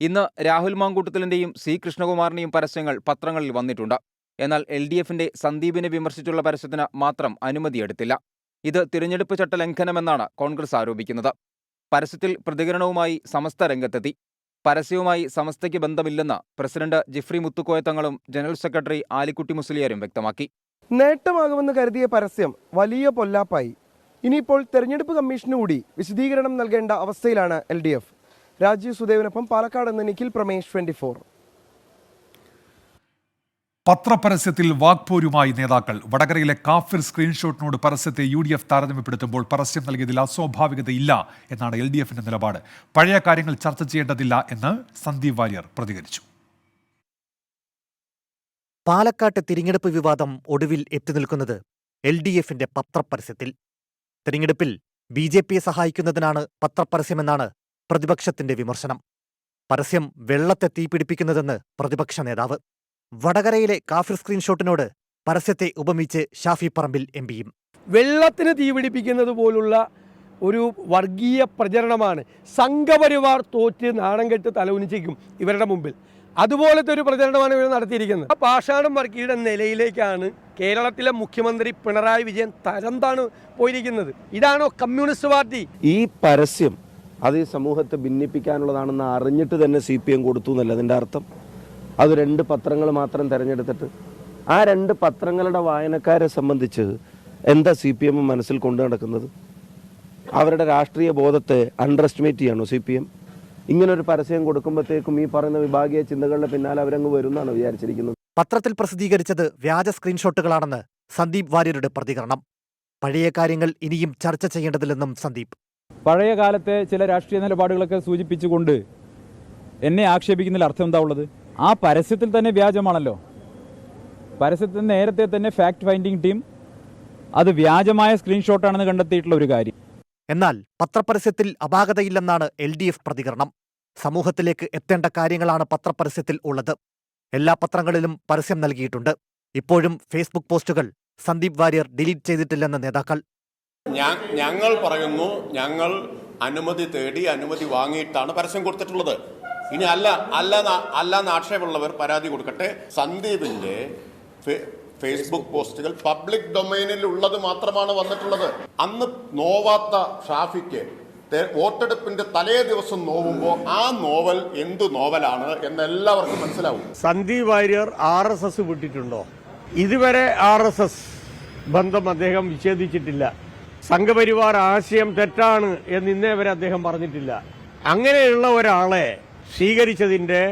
ഇന്ന് രാഹുൽ മാങ്കൂട്ടത്തിലിന്റെയും C. കൃഷ്ണകുമാറിന്റെയും പരസ്യങ്ങൾ പത്രങ്ങളിൽ വന്നിട്ടുണ്ട്. എന്നാൽ LDFന്റെ സന്ദീപിനെ വിമർശിച്ചുള്ള പരസ്യത്തിന് മാത്രം അനുമതിയെടുത്തില്ല. ഇത് തിരഞ്ഞെടുപ്പ് ചട്ട ലംഘനമെന്നാണ് കോൺഗ്രസ് ആരോപിക്കുന്നത്. പരസ്യത്തിൽ പ്രതികരണവുമായി സമസ്ത രംഗത്തെത്തി. പരസ്യവുമായി സമസ്തയ്ക്ക് ബന്ധമില്ലെന്ന് പ്രസിഡന്റ് ജിഫ്രി മുത്തുക്കോയ തങ്ങളും ജനറൽ സെക്രട്ടറി ആലിക്കുട്ടി മുസ്ലിയാരും വ്യക്തമാക്കി. നേട്ടമാകുമെന്ന് കരുതിയ പരസ്യം വലിയ പൊല്ലാപ്പായി. ഇനിയിപ്പോൾ തെരഞ്ഞെടുപ്പ് കമ്മീഷന് കൂടി വിശദീകരണം നൽകേണ്ട അവസ്ഥയിലാണ് LDF. രാജീവ് സുദേവിനൊപ്പം പാലക്കാട് നിന്ന് നിഖിൽ പ്രമേഷ്, 24. പത്രപരസ്യത്തിൽ വാക്പോരുമായി നേതാക്കൾ. വടകരയിലെ കാഫിർ സ്ക്രീൻഷോട്ടിനോട് പരസ്യത്തെ UDF താരതമ്യപ്പെടുത്തുമ്പോൾ പരസ്യം നൽകിയതിൽ അസ്വാഭാവികതയില്ല എന്നാണ് LDFന്റെ നിലപാട്. പഴയ കാര്യങ്ങൾ ചർച്ച ചെയ്യേണ്ടതില്ല എന്ന് സന്ദീപ് വാര്യർ പ്രതികരിച്ചു. പാലക്കാട്ട് തിരഞ്ഞെടുപ്പ് വിവാദം ഒടുവിൽ എത്തിനിൽക്കുന്നത് LDFന്റെ പത്രപരസ്യത്തിൽ. തിരഞ്ഞെടുപ്പിൽ BJPയെ സഹായിക്കുന്നതിനാണ് പത്രപരസ്യമെന്നാണ് പ്രതിപക്ഷത്തിന്റെ വിമർശനം. പരസ്യം വെള്ളത്തെ തീപിടിപ്പിക്കുന്നതെന്ന് പ്രതിപക്ഷ നേതാവ്. വടകരയിലെ കാഫിർ സ്ക്രീൻഷോട്ടിനോട് പരസ്യത്തെ ഉപമിച്ച് ഷാഫി പറമ്പിൽ MPയും. വെള്ളത്തിന് തീപിടിപ്പിക്കുന്നത് പോലുള്ള ഒരു വർഗീയ പ്രചരണമാണ്. സംഘപരിവാർ തോറ്റ് നാണം കെട്ട് തലകുനിച്ചിരിക്കും ഇവരുടെ മുമ്പിൽ. അതുപോലത്തെ ഒരു പ്രചരണമാണ് ഇവർ നടത്തിയിരിക്കുന്നത്. പാഷാണം വർക്കിയുടെ നിലയിലേക്കാണ് കേരളത്തിലെ മുഖ്യമന്ത്രി പിണറായി വിജയൻ തരംതാണ് പോയിരിക്കുന്നത്. ഇതാണോ കമ്മ്യൂണിസ്റ്റ് പാർട്ടി? ഈ പരസ്യം അത് ഈ സമൂഹത്തെ ഭിന്നിപ്പിക്കാനുള്ളതാണെന്ന് അറിഞ്ഞിട്ട് തന്നെ CPM കൊടുത്തു എന്നല്ല അതിൻ്റെ അർത്ഥം. അത് 2 പത്രങ്ങൾ മാത്രം തിരഞ്ഞെടുത്തിട്ട് ആ 2 പത്രങ്ങളുടെ വായനക്കാരെ സംബന്ധിച്ച് എന്താ CPM മനസ്സിൽ കൊണ്ടു നടക്കുന്നത്? അവരുടെ രാഷ്ട്രീയ ബോധത്തെ അണ്ടർ എസ്റ്റിമേറ്റ് ചെയ്യണോ CPM? ഇങ്ങനൊരു പരസ്യം കൊടുക്കുമ്പോഴത്തേക്കും ഈ പറയുന്ന വിഭാഗീയ ചിന്തകളുടെ പിന്നാലെ അവരങ്ങ് വരുമെന്നാണ് വിചാരിച്ചിരിക്കുന്നത്. പത്രത്തിൽ പ്രസിദ്ധീകരിച്ചത് വ്യാജ സ്ക്രീൻഷോട്ടുകളാണെന്ന് സന്ദീപ് വാര്യരുടെ പ്രതികരണം. പഴയ കാര്യങ്ങൾ ഇനിയും ചർച്ച ചെയ്യേണ്ടതില്ലെന്നും സന്ദീപ്. പഴയ കാലത്തെ ചില രാഷ്ട്രീയ നിലപാടുകളൊക്കെ സൂചിപ്പിച്ചുകൊണ്ട് എന്നെ ആക്ഷേപിക്കുന്നതിൽ അർത്ഥം എന്താ ഉള്ളത്? ആ പരസ്യത്തിൽ തന്നെ വ്യാജമാണല്ലോ. പരസ്യത്തിൽ നേരത്തെ തന്നെ ഫാക്ട് ഫൈൻഡിംഗ് ടീം അത് വ്യാജമായ സ്ക്രീൻഷോട്ടാണെന്ന് കണ്ടെത്തിയിട്ടുള്ള ഒരു കാര്യം. എന്നാൽ പത്രപരസ്യത്തിൽ അപാകതയില്ലെന്നാണ് LDF പ്രതികരണം. സമൂഹത്തിലേക്ക് എത്തേണ്ട കാര്യങ്ങളാണ് പത്രപരസ്യത്തിൽ ഉള്ളത്. എല്ലാ പത്രങ്ങളിലും പരസ്യം നൽകിയിട്ടുണ്ട്. ഇപ്പോഴും ഫേസ്ബുക്ക് പോസ്റ്റുകൾ സന്ദീപ് വാര്യർ ഡിലീറ്റ് ചെയ്തിട്ടില്ലെന്ന് നേതാക്കൾ. ഞങ്ങൾ പറയുന്നു, ഞങ്ങൾ അനുമതി തേടി അനുമതി വാങ്ങിയിട്ടാണ് പരസ്യം കൊടുത്തിട്ടുള്ളത്. ഇനി അല്ലാന്ന് ആക്ഷേപമുള്ളവർ പരാതി കൊടുക്കട്ടെ. സന്ദീപിന്റെ ഫേസ്ബുക്ക് പോസ്റ്റുകൾ പബ്ലിക് ഡൊമൈനിൽ ഉള്ളത് മാത്രമാണ് വന്നിട്ടുള്ളത്. അന്ന് നോവാത്ത ഷാഫിക്ക് വോട്ടെടുപ്പിന്റെ തലേ ദിവസം നോവുമ്പോൾ ആ നോവൽ എന്ത് നോവലാണ് എന്ന് എല്ലാവർക്കും മനസ്സിലാവും. സന്ദീപ് വാര്യർ RSS വിട്ടിട്ടുണ്ടോ? ഇതുവരെ RSS ബന്ധം അദ്ദേഹം വിച്ഛേദിച്ചിട്ടില്ല. സംഘപരിവാർ ആശയം തെറ്റാണ് എന്ന് ഇന്നേ വരെ അദ്ദേഹം പറഞ്ഞിട്ടില്ല. അങ്ങനെയുള്ള ഒരാളെ സ്വീകരിച്ചതിന്റെ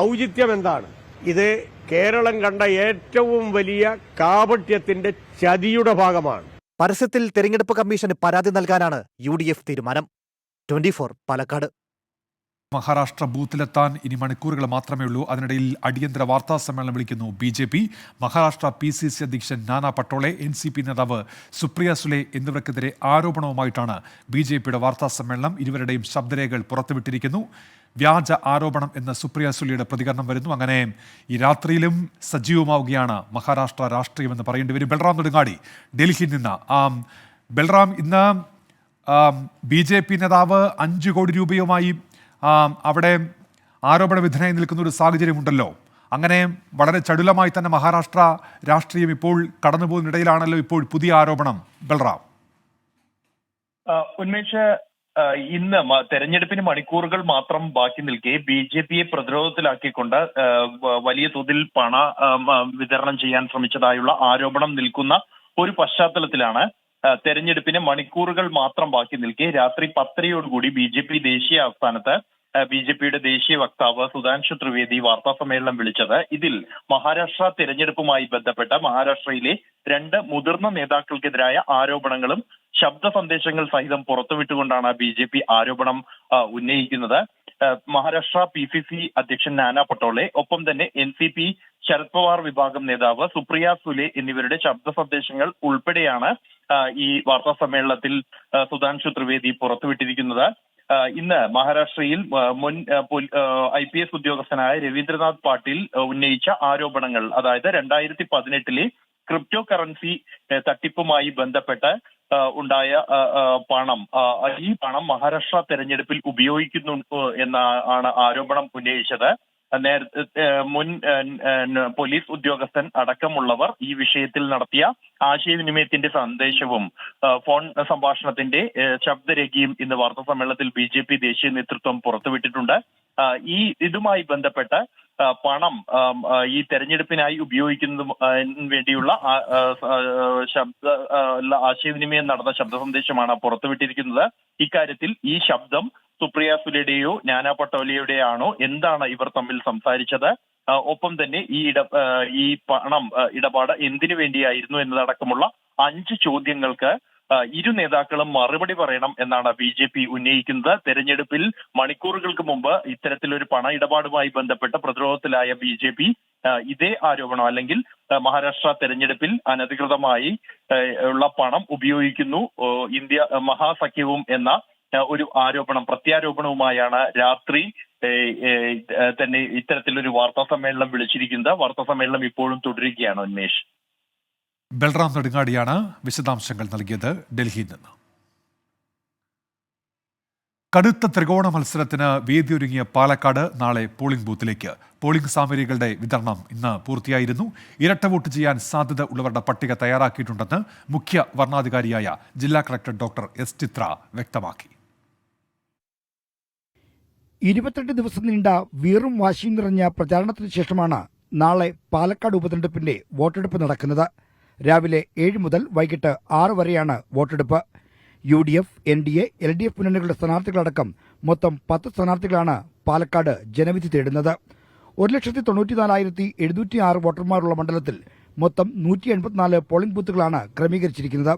ഔചിത്യം എന്താണ്? ഇത് കേരളം കണ്ട ഏറ്റവും വലിയ കാപട്യത്തിന്റെ ചതിയുടെ ഭാഗമാണ്. പരസ്യത്തിൽ തെരഞ്ഞെടുപ്പ് കമ്മീഷന് പരാതി നൽകാനാണ് UDF തീരുമാനം. 24 പാലക്കാട്. മഹാരാഷ്ട്ര ബൂത്തിലെത്താൻ ഇനി മണിക്കൂറുകൾ മാത്രമേ ഉള്ളൂ. അതിനിടയിൽ അടിയന്തര വാർത്താ സമ്മേളനം വിളിക്കുന്നു BJP. മഹാരാഷ്ട്ര PCC അധ്യക്ഷൻ നാനാ പട്ടോളെ, NCP നേതാവ് സുപ്രിയ സുലെ എന്നിവർക്കെതിരെ ആരോപണവുമായിട്ടാണ് BJPയുടെ വാർത്താ സമ്മേളനം. ഇരുവരുടെയും ശബ്ദരേഖകൾ പുറത്തുവിട്ടിരിക്കുന്നു. വ്യാജ ആരോപണം എന്ന സുപ്രിയ സുലെയുടെ പ്രതികരണം വരുന്നു. അങ്ങനെ ഈ രാത്രിയിലും സജീവമാവുകയാണ് മഹാരാഷ്ട്ര രാഷ്ട്രീയമെന്ന് പറയേണ്ടി വരും. ബൽറാം നെടുങ്ങാടി ഡൽഹിയിൽ നിന്ന്. ബൽറാം, ഇന്ന് BJP നേതാവ് 5 കോടി രൂപയുമായി അവിടെ ആരോപണ വിധേയനായി നിൽക്കുന്ന ഒരു സാഹചര്യമുണ്ടല്ലോ. അങ്ങനെ വളരെ ചടുലമായി തന്നെ മഹാരാഷ്ട്ര രാഷ്ട്രീയം ഇപ്പോൾ കടന്നുപോകുന്നതിനിടയിലാണല്ലോ ഇപ്പോൾ പുതിയ ആരോപണം. ബൽറാം. ഉന്മേഷ്, ഇന്ന് തെരഞ്ഞെടുപ്പിന് മണിക്കൂറുകൾ മാത്രം ബാക്കി നിൽക്കെ BJPയെ പ്രതിരോധത്തിലാക്കിക്കൊണ്ട് വലിയ തോതിൽ പണ വിതരണം ചെയ്യാൻ ശ്രമിച്ചതായുള്ള ആരോപണം നിൽക്കുന്ന ഒരു പശ്ചാത്തലത്തിലാണ് തെരഞ്ഞെടുപ്പിന് മണിക്കൂറുകൾ മാത്രം ബാക്കി നിൽക്കെ രാത്രി 10:30യോടുകൂടി BJP ദേശീയ ആസ്ഥാനത്ത് BJPയുടെ ദേശീയ വക്താവ് സുധാൻഷു ത്രിവേദി വാർത്താ സമ്മേളനം വിളിച്ചത്. ഇതിൽ മഹാരാഷ്ട്ര തെരഞ്ഞെടുപ്പുമായി ബന്ധപ്പെട്ട മഹാരാഷ്ട്രയിലെ 2 മുതിർന്ന നേതാക്കൾക്കെതിരായ ആരോപണങ്ങളും ശബ്ദ സന്ദേശങ്ങൾ സഹിതം പുറത്തുവിട്ടുകൊണ്ടാണ് BJP ആരോപണം ഉന്നയിക്കുന്നത്. മഹാരാഷ്ട്ര PCC അധ്യക്ഷൻ നാനാ പട്ടോളെ, ഒപ്പം തന്നെ NCP ശരത് പവാർ വിഭാഗം നേതാവ് സുപ്രിയ സുലെ എന്നിവരുടെ ശബ്ദ സന്ദേശങ്ങൾ ഉൾപ്പെടെയാണ് ഈ വാർത്താ സമ്മേളനത്തിൽ സുധാൻഷു ത്രിവേദി പുറത്തുവിട്ടിരിക്കുന്നത്. ഇന്ന് മഹാരാഷ്ട്രയിൽ മുൻ IPS ഉദ്യോഗസ്ഥനായ രവീന്ദ്രനാഥ് പാട്ടീൽ ഉന്നയിച്ച ആരോപണങ്ങൾ, അതായത് 2018 ക്രിപ്റ്റോ കറൻസി തട്ടിപ്പുമായി ബന്ധപ്പെട്ട് ഉണ്ടായ പണം, ഈ പണം മഹാരാഷ്ട്ര തെരഞ്ഞെടുപ്പിൽ ഉപയോഗിക്കുന്നു എന്നാണ് ആരോപണം ഉന്നയിച്ചത്. മുൻ പോലീസ് ഉദ്യോഗസ്ഥൻ അടക്കമുള്ളവർ ഈ വിഷയത്തിൽ നടത്തിയ ആശയവിനിമയത്തിന്റെ സന്ദേശവും ഫോൺ സംഭാഷണത്തിന്റെ ശബ്ദരേഖയും ഇന്ന് വാർത്താ സമ്മേളനത്തിൽ BJP ദേശീയ നേതൃത്വം പുറത്തുവിട്ടിട്ടുണ്ട്. ഇതുമായി ബന്ധപ്പെട്ട് പണം ഈ തെരഞ്ഞെടുപ്പിനായി ഉപയോഗിക്കുന്നതിന് വേണ്ടിയുള്ള ആശയവിനിമയം നടന്ന ശബ്ദ സന്ദേശമാണ് പുറത്തുവിട്ടിരിക്കുന്നത്. ഇക്കാര്യത്തിൽ ഈ ശബ്ദം സുപ്രിയ സുലെയുടെയോ നാനാ പട്ടോലെയുടെയാണോ, എന്താണ് ഇവർ തമ്മിൽ സംസാരിച്ചത്, ഒപ്പം തന്നെ ഈ പണം ഇടപാട് എന്തിനു വേണ്ടിയായിരുന്നു എന്നതടക്കമുള്ള 5 ചോദ്യങ്ങൾക്ക് ഇരു നേതാക്കളും മറുപടി പറയണം എന്നാണ് BJP ഉന്നയിക്കുന്നത്. തെരഞ്ഞെടുപ്പിൽ മണിക്കൂറുകൾക്ക് മുമ്പ് ഇത്തരത്തിലൊരു പണ ഇടപാടുമായി ബന്ധപ്പെട്ട പ്രതിരോധത്തിലായ BJP ഇതേ ആരോപണം, അല്ലെങ്കിൽ മഹാരാഷ്ട്ര തെരഞ്ഞെടുപ്പിൽ അനധികൃതമായി ഉള്ള പണം ഉപയോഗിക്കുന്നു ഇന്ത്യ മഹാസഖ്യവും എന്ന ഒരു ആരോപണം, പ്രത്യാരോപണവുമായാണ് രാത്രി തന്നെ ഇത്തരത്തിലൊരു വാർത്താ സമ്മേളനം വിളിച്ചിരിക്കുന്നത്. വാർത്താ സമ്മേളനം ഇപ്പോഴും തുടരുകയാണ്. ഉന്മേഷ്. ബൽറാം നെടുങ്ങാടിയാണ് വിശദാംശങ്ങൾ നൽകിയത് ഡൽഹിയിൽ നിന്ന്. കടുത്ത ത്രികോണ മത്സരത്തിന് വേദിയൊരുങ്ങിയ പാലക്കാട് നാളെ പോളിംഗ് ബൂത്തിലേക്ക്. പോളിംഗ് സാമഗ്രികളുടെ വിതരണം ഇന്ന് പൂർത്തിയായിരുന്നു. ഇരട്ട വോട്ട് ചെയ്യാൻ സാധ്യത ഉള്ളവരുടെ പട്ടിക തയ്യാറാക്കിയിട്ടുണ്ടെന്ന് മുഖ്യ വരണാധികാരിയായ ജില്ലാ കളക്ടർ ഡോക്ടർ S. ചിത്ര വ്യക്തമാക്കി. 28 ദിവസം നീണ്ട വീറും വാശിയും നിറഞ്ഞ പ്രചാരണത്തിന് ശേഷമാണ് നാളെ പാലക്കാട് ഉപതെരഞ്ഞെടുപ്പിന്റെ വോട്ടെടുപ്പ് നടക്കുന്നത്. രാവിലെ 7 മുതൽ വൈകിട്ട് 6 വരെയാണ് വോട്ടെടുപ്പ്. UDF, NDA, LDF മുന്നണികളുടെ സ്ഥാനാർത്ഥികളടക്കം മൊത്തം 10 സ്ഥാനാർത്ഥികളാണ് പാലക്കാട് ജനവിധി തേടുന്നത്. 1,94,706 വോട്ടർമാരുള്ള മണ്ഡലത്തിൽ മൊത്തം 184 പോളിംഗ് ബൂത്തുകളാണ് ക്രമീകരിച്ചിരിക്കുന്നത്.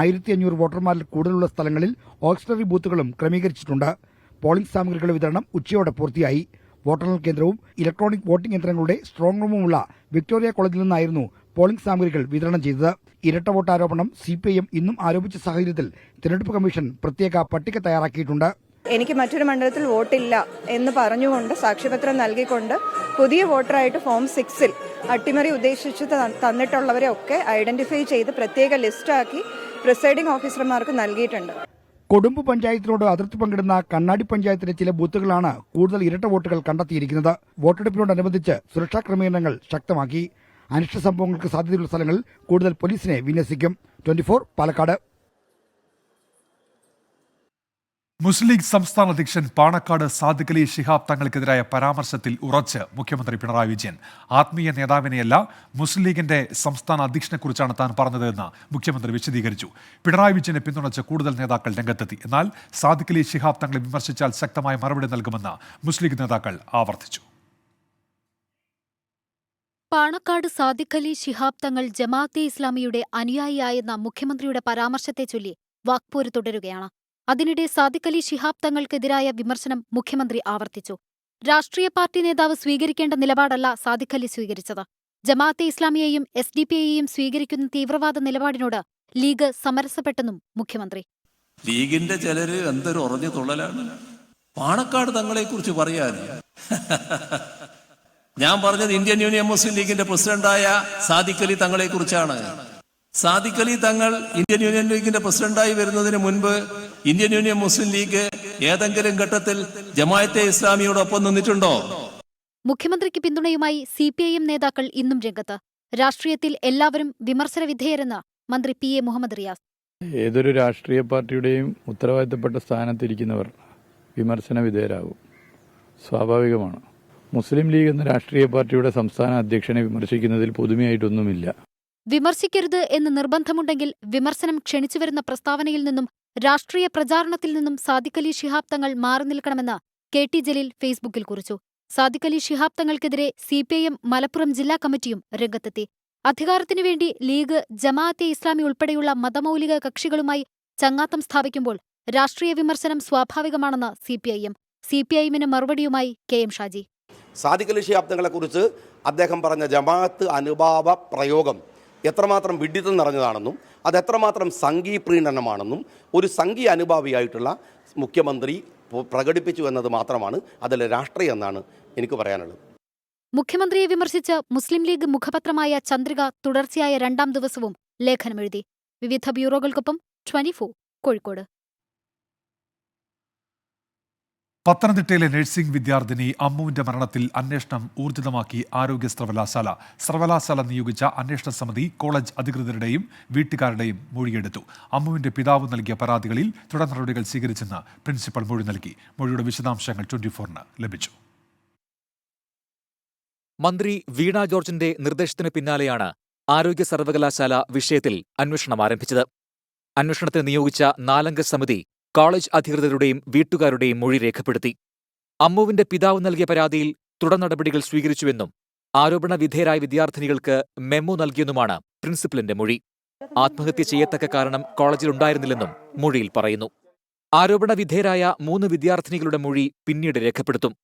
1,500 വോട്ടർമാരിൽ കൂടുതലുള്ള സ്ഥലങ്ങളിൽ ഓക്സിലറി ബൂത്തുകളും ക്രമീകരിച്ചിട്ടുണ്ട്. പോളിംഗ് സാമഗ്രികളുടെ വിതരണം ഉച്ചയോടെ പൂർത്തിയായി. വോട്ടെണ്ണൽ കേന്ദ്രവും ഇലക്ട്രോണിക് വോട്ടിംഗ് യന്ത്രങ്ങളുടെ സ്ട്രോങ് റൂമുമുള്ള വിക്ടോറിയ കോളേജിൽ നിന്നായിരുന്നു പോളിംഗ് സാമഗ്രികൾ വിതരണം ചെയ്തത്. ഇരട്ട വോട്ട് ആരോപണം CPIM ഇന്നും ആരോപിച്ച സാഹചര്യത്തിൽ തിരഞ്ഞെടുപ്പ് കമ്മീഷൻ പ്രത്യേക പട്ടിക തയ്യാറാക്കിയിട്ടുണ്ട്. എനിക്ക് മറ്റൊരു മണ്ഡലത്തിൽ വോട്ടില്ല എന്ന് പറഞ്ഞുകൊണ്ട് സാക്ഷ്യപത്രം നൽകിക്കൊണ്ട് പുതിയ വോട്ടറായിട്ട് ഫോം 6-ൽ അട്ടിമറി ഉദ്ദേശിച്ച് തന്നിട്ടുള്ളവരെ ഒക്കെ ഐഡന്റിഫൈ ചെയ്ത് പ്രത്യേക ലിസ്റ്റാക്കി പ്രിസൈഡിംഗ് ഓഫീസർമാർക്ക് നൽകിയിട്ടുണ്ട്. കൊടുമ്പ് പഞ്ചായത്തിനോട് അതിർത്തി പങ്കിടുന്ന കണ്ണാടി പഞ്ചായത്തിലെ ചില ബൂത്തുകളാണ് കൂടുതൽ ഇരട്ട വോട്ടുകൾ കണ്ടെത്തിയിരിക്കുന്നത്. വോട്ടെടുപ്പിനോടനുബന്ധിച്ച് സുരക്ഷാ ക്രമീകരണങ്ങൾ ശക്തമാക്കി. അനിഷ്ട സംഭവങ്ങൾക്ക് സാധ്യതയുള്ള സ്ഥലങ്ങളിൽ കൂടുതൽ പോലീസിനെ വിന്യസിക്കും. 24 പാലക്കാട്. മുസ്ലിം ലീഗ് സംസ്ഥാന അധ്യക്ഷൻ പാണക്കാട് സാദിഖ് അലി ശിഹാബ് തങ്ങൾക്കെതിരായ പരാമർശത്തിൽ ഉറച്ച് മുഖ്യമന്ത്രി പിണറായി വിജയൻ. ആത്മീയ നേതാവിനെയല്ല, മുസ്ലിം ലീഗിന്റെ സംസ്ഥാന അധ്യക്ഷനെക്കുറിച്ചാണ് താൻ പറഞ്ഞതെന്ന് മുഖ്യമന്ത്രി വിശദീകരിച്ചു. പിണറായി വിജയനെ പിന്തുണച്ച് കൂടുതൽ നേതാക്കൾ രംഗത്തെത്തി. എന്നാൽ സാദിഖ് അലി ശിഹാബ് തങ്ങളെ വിമർശിച്ചാൽ ശക്തമായ മറുപടി നൽകുമെന്ന് മുസ്ലിം ലീഗ് നേതാക്കൾ ആവർത്തിച്ചു. പാണക്കാട് സാദിഖ് അലി ശിഹാബ് തങ്ങൾ ജമാഅത്തെ ഇസ്ലാമിയുടെ അനുയായിയായെന്ന മുഖ്യമന്ത്രിയുടെ പരാമർശത്തെ ചൊല്ലി വാക്പോര് തുടരുകയാണ്. അതിനിടെ സാദിഖ് അലി ശിഹാബ് തങ്ങൾക്കെതിരായ വിമർശനം മുഖ്യമന്ത്രി ആവർത്തിച്ചു. രാഷ്ട്രീയ പാർട്ടി നേതാവ് സ്വീകരിക്കേണ്ട നിലപാടല്ല സാദിഖ് അലി സ്വീകരിച്ചത്. ജമാഅത്തെ ഇസ്ലാമിയെയും SDPIയെയും സ്വീകരിക്കുന്ന തീവ്രവാദ നിലപാടിനോട് ലീഗ് സമരസപ്പെട്ടെന്നും മുഖ്യമന്ത്രി. ലീഗിന്റെ ചിലര് എന്തൊരു ഉറഞ്ഞു തുള്ളലാണ് പാണക്കാട് തങ്ങളെക്കുറിച്ച് പറയാൻ. ഞാൻ പറഞ്ഞത് ഇന്ത്യൻ യൂണിയൻ മുസ്ലിം ലീഗിന്റെ പ്രസിഡന്റായ സാദിഖ് അലി തങ്ങളെക്കുറിച്ചാണ്. സാദിഖ് അലി തങ്ങൾ ഇന്ത്യൻ യൂണിയൻ ലീഗിന്റെ പ്രസിഡന്റായി വരുന്നതിന് മുൻപ് ഇന്ത്യൻ യൂണിയൻ മുസ്ലിം ലീഗ് ഏതെങ്കിലും ഘട്ടത്തിൽ ജമാഅത്തെ ഇസ്ലാമിയോടൊപ്പം നിന്നിട്ടുണ്ടോ? മുഖ്യമന്ത്രിക്ക് പിന്തുണയുമായി CPIM നേതാക്കൾ ഇന്നും രംഗത്ത്. രാഷ്ട്രീയത്തിൽ എല്ലാവരും വിമർശന വിധേയരെന്ന് മന്ത്രി PA മുഹമ്മദ് റിയാസ്. ഏതൊരു രാഷ്ട്രീയ പാർട്ടിയുടെയും ഉത്തരവാദിത്തപ്പെട്ട സ്ഥാനത്തിരിക്കുന്നവർ വിമർശന വിധേയരാകും, സ്വാഭാവികമാണ്. മുസ്ലിം ലീഗ് എന്ന രാഷ്ട്രീയ പാർട്ടിയുടെ സംസ്ഥാന അധ്യക്ഷനെ വിമർശിക്കുന്നതിൽ പുതുമയായിട്ടൊന്നുമില്ല. വിമർശിക്കരുത് എന്ന് നിർബന്ധമുണ്ടെങ്കിൽ വിമർശനം ക്ഷണിച്ചുവരുന്ന പ്രസ്താവനയിൽ നിന്നും രാഷ്ട്രീയ പ്രചാരണത്തിൽ നിന്നും സാദിഖ് അലി ശിഹാബ് തങ്ങൾ മാറി നിൽക്കണമെന്ന് KT ജലീൽ ഫേസ്ബുക്കിൽ കുറിച്ചു. സാദിഖ് അലി ശിഹാബ് തങ്ങൾക്കെതിരെ CPIM മലപ്പുറം ജില്ലാ കമ്മിറ്റിയും രംഗത്തെത്തി. അധികാരത്തിനുവേണ്ടി ലീഗ്, ജമാഅത്തെ ഇസ്ലാമി ഉൾപ്പെടെയുള്ള മതമൗലിക കക്ഷികളുമായി ചങ്ങാത്തം സ്ഥാപിക്കുമ്പോൾ രാഷ്ട്രീയ വിമർശനം സ്വാഭാവികമാണെന്ന് CPIM. CPIM-ന് മറുപടിയുമായി KM ഷാജി. സാദിഖ് അലി ശിഹാബ് തങ്ങളെക്കുറിച്ച് അദ്ദേഹം പറഞ്ഞ ജമാഅത്ത് അനുഭാവ പ്രയോഗം എത്രമാത്രം വിഡ്ഢിത്തം നിറഞ്ഞതാണെന്നും അത് എത്രമാത്രം സംഘീയ പ്രീണനമാണെന്നും ഒരു സംഘീയ അനുഭാവിയായിട്ടുള്ള മുഖ്യമന്ത്രി പ്രകടിപ്പിച്ചു എന്നത് മാത്രമാണ് അതിലെ രാഷ്ട്രീയം എന്നാണ് എനിക്ക് പറയാനുള്ളത്. മുഖ്യമന്ത്രിയെ വിമർശിച്ച് മുസ്ലിം ലീഗ് മുഖപത്രമായ ചന്ദ്രിക തുടർച്ചയായ 2ാം ദിവസവും ലേഖനമെഴുതി. വിവിധ ബ്യൂറോകൾക്കൊപ്പം 24 കോഴിക്കോട്. പത്തനംതിട്ടയിലെ നഴ്സിംഗ് വിദ്യാർത്ഥിനി അമ്മുവിന്റെ മരണത്തിൽ അന്വേഷണം ഊർജിതമാക്കി ആരോഗ്യ സർവകലാശാല. സർവകലാശാല നിയോഗിച്ച അന്വേഷണ സമിതി കോളേജ് അധികൃതരുടെയും വീട്ടുകാരുടെയും മൊഴിയെടുത്തു. അമ്മുവിന്റെ പിതാവ് നൽകിയ പരാതികളിൽ തുടർ നടപടികൾ സ്വീകരിച്ചെന്ന് പ്രിൻസിപ്പൽ മൊഴി നൽകി. മൊഴിയുടെ വിശദാംശങ്ങൾ 24-ന് ലഭിച്ചു. മന്ത്രി വീണ ജോർജിന്റെ നിർദ്ദേശത്തിന് പിന്നാലെയാണ് ആരോഗ്യ സർവകലാശാല വിഷയത്തിൽ അന്വേഷണം ആരംഭിച്ചത്. അന്വേഷണത്തിന് നിയോഗിച്ച 4-അംഗ സമിതി കോളേജ് അധികൃതരുടെയും വീട്ടുകാരുടെയും മൊഴി രേഖപ്പെടുത്തി. അമ്മുവിന്റെ പിതാവ് നൽകിയ പരാതിയിൽ തുടർ നടപടികൾ സ്വീകരിച്ചുവെന്നും ആരോപണ വിധേയരായ വിദ്യാർത്ഥിനികൾക്ക് മെമ്മോ നൽകിയെന്നുമാണ് പ്രിൻസിപ്പലിന്റെ മൊഴി. ആത്മഹത്യ ചെയ്യത്തക്ക കാരണം കോളേജിലുണ്ടായിരുന്നില്ലെന്നും മൊഴിയിൽ പറയുന്നു. ആരോപണ വിധേയരായ 3 വിദ്യാർത്ഥിനികളുടെ മൊഴി പിന്നീട് രേഖപ്പെടുത്തും.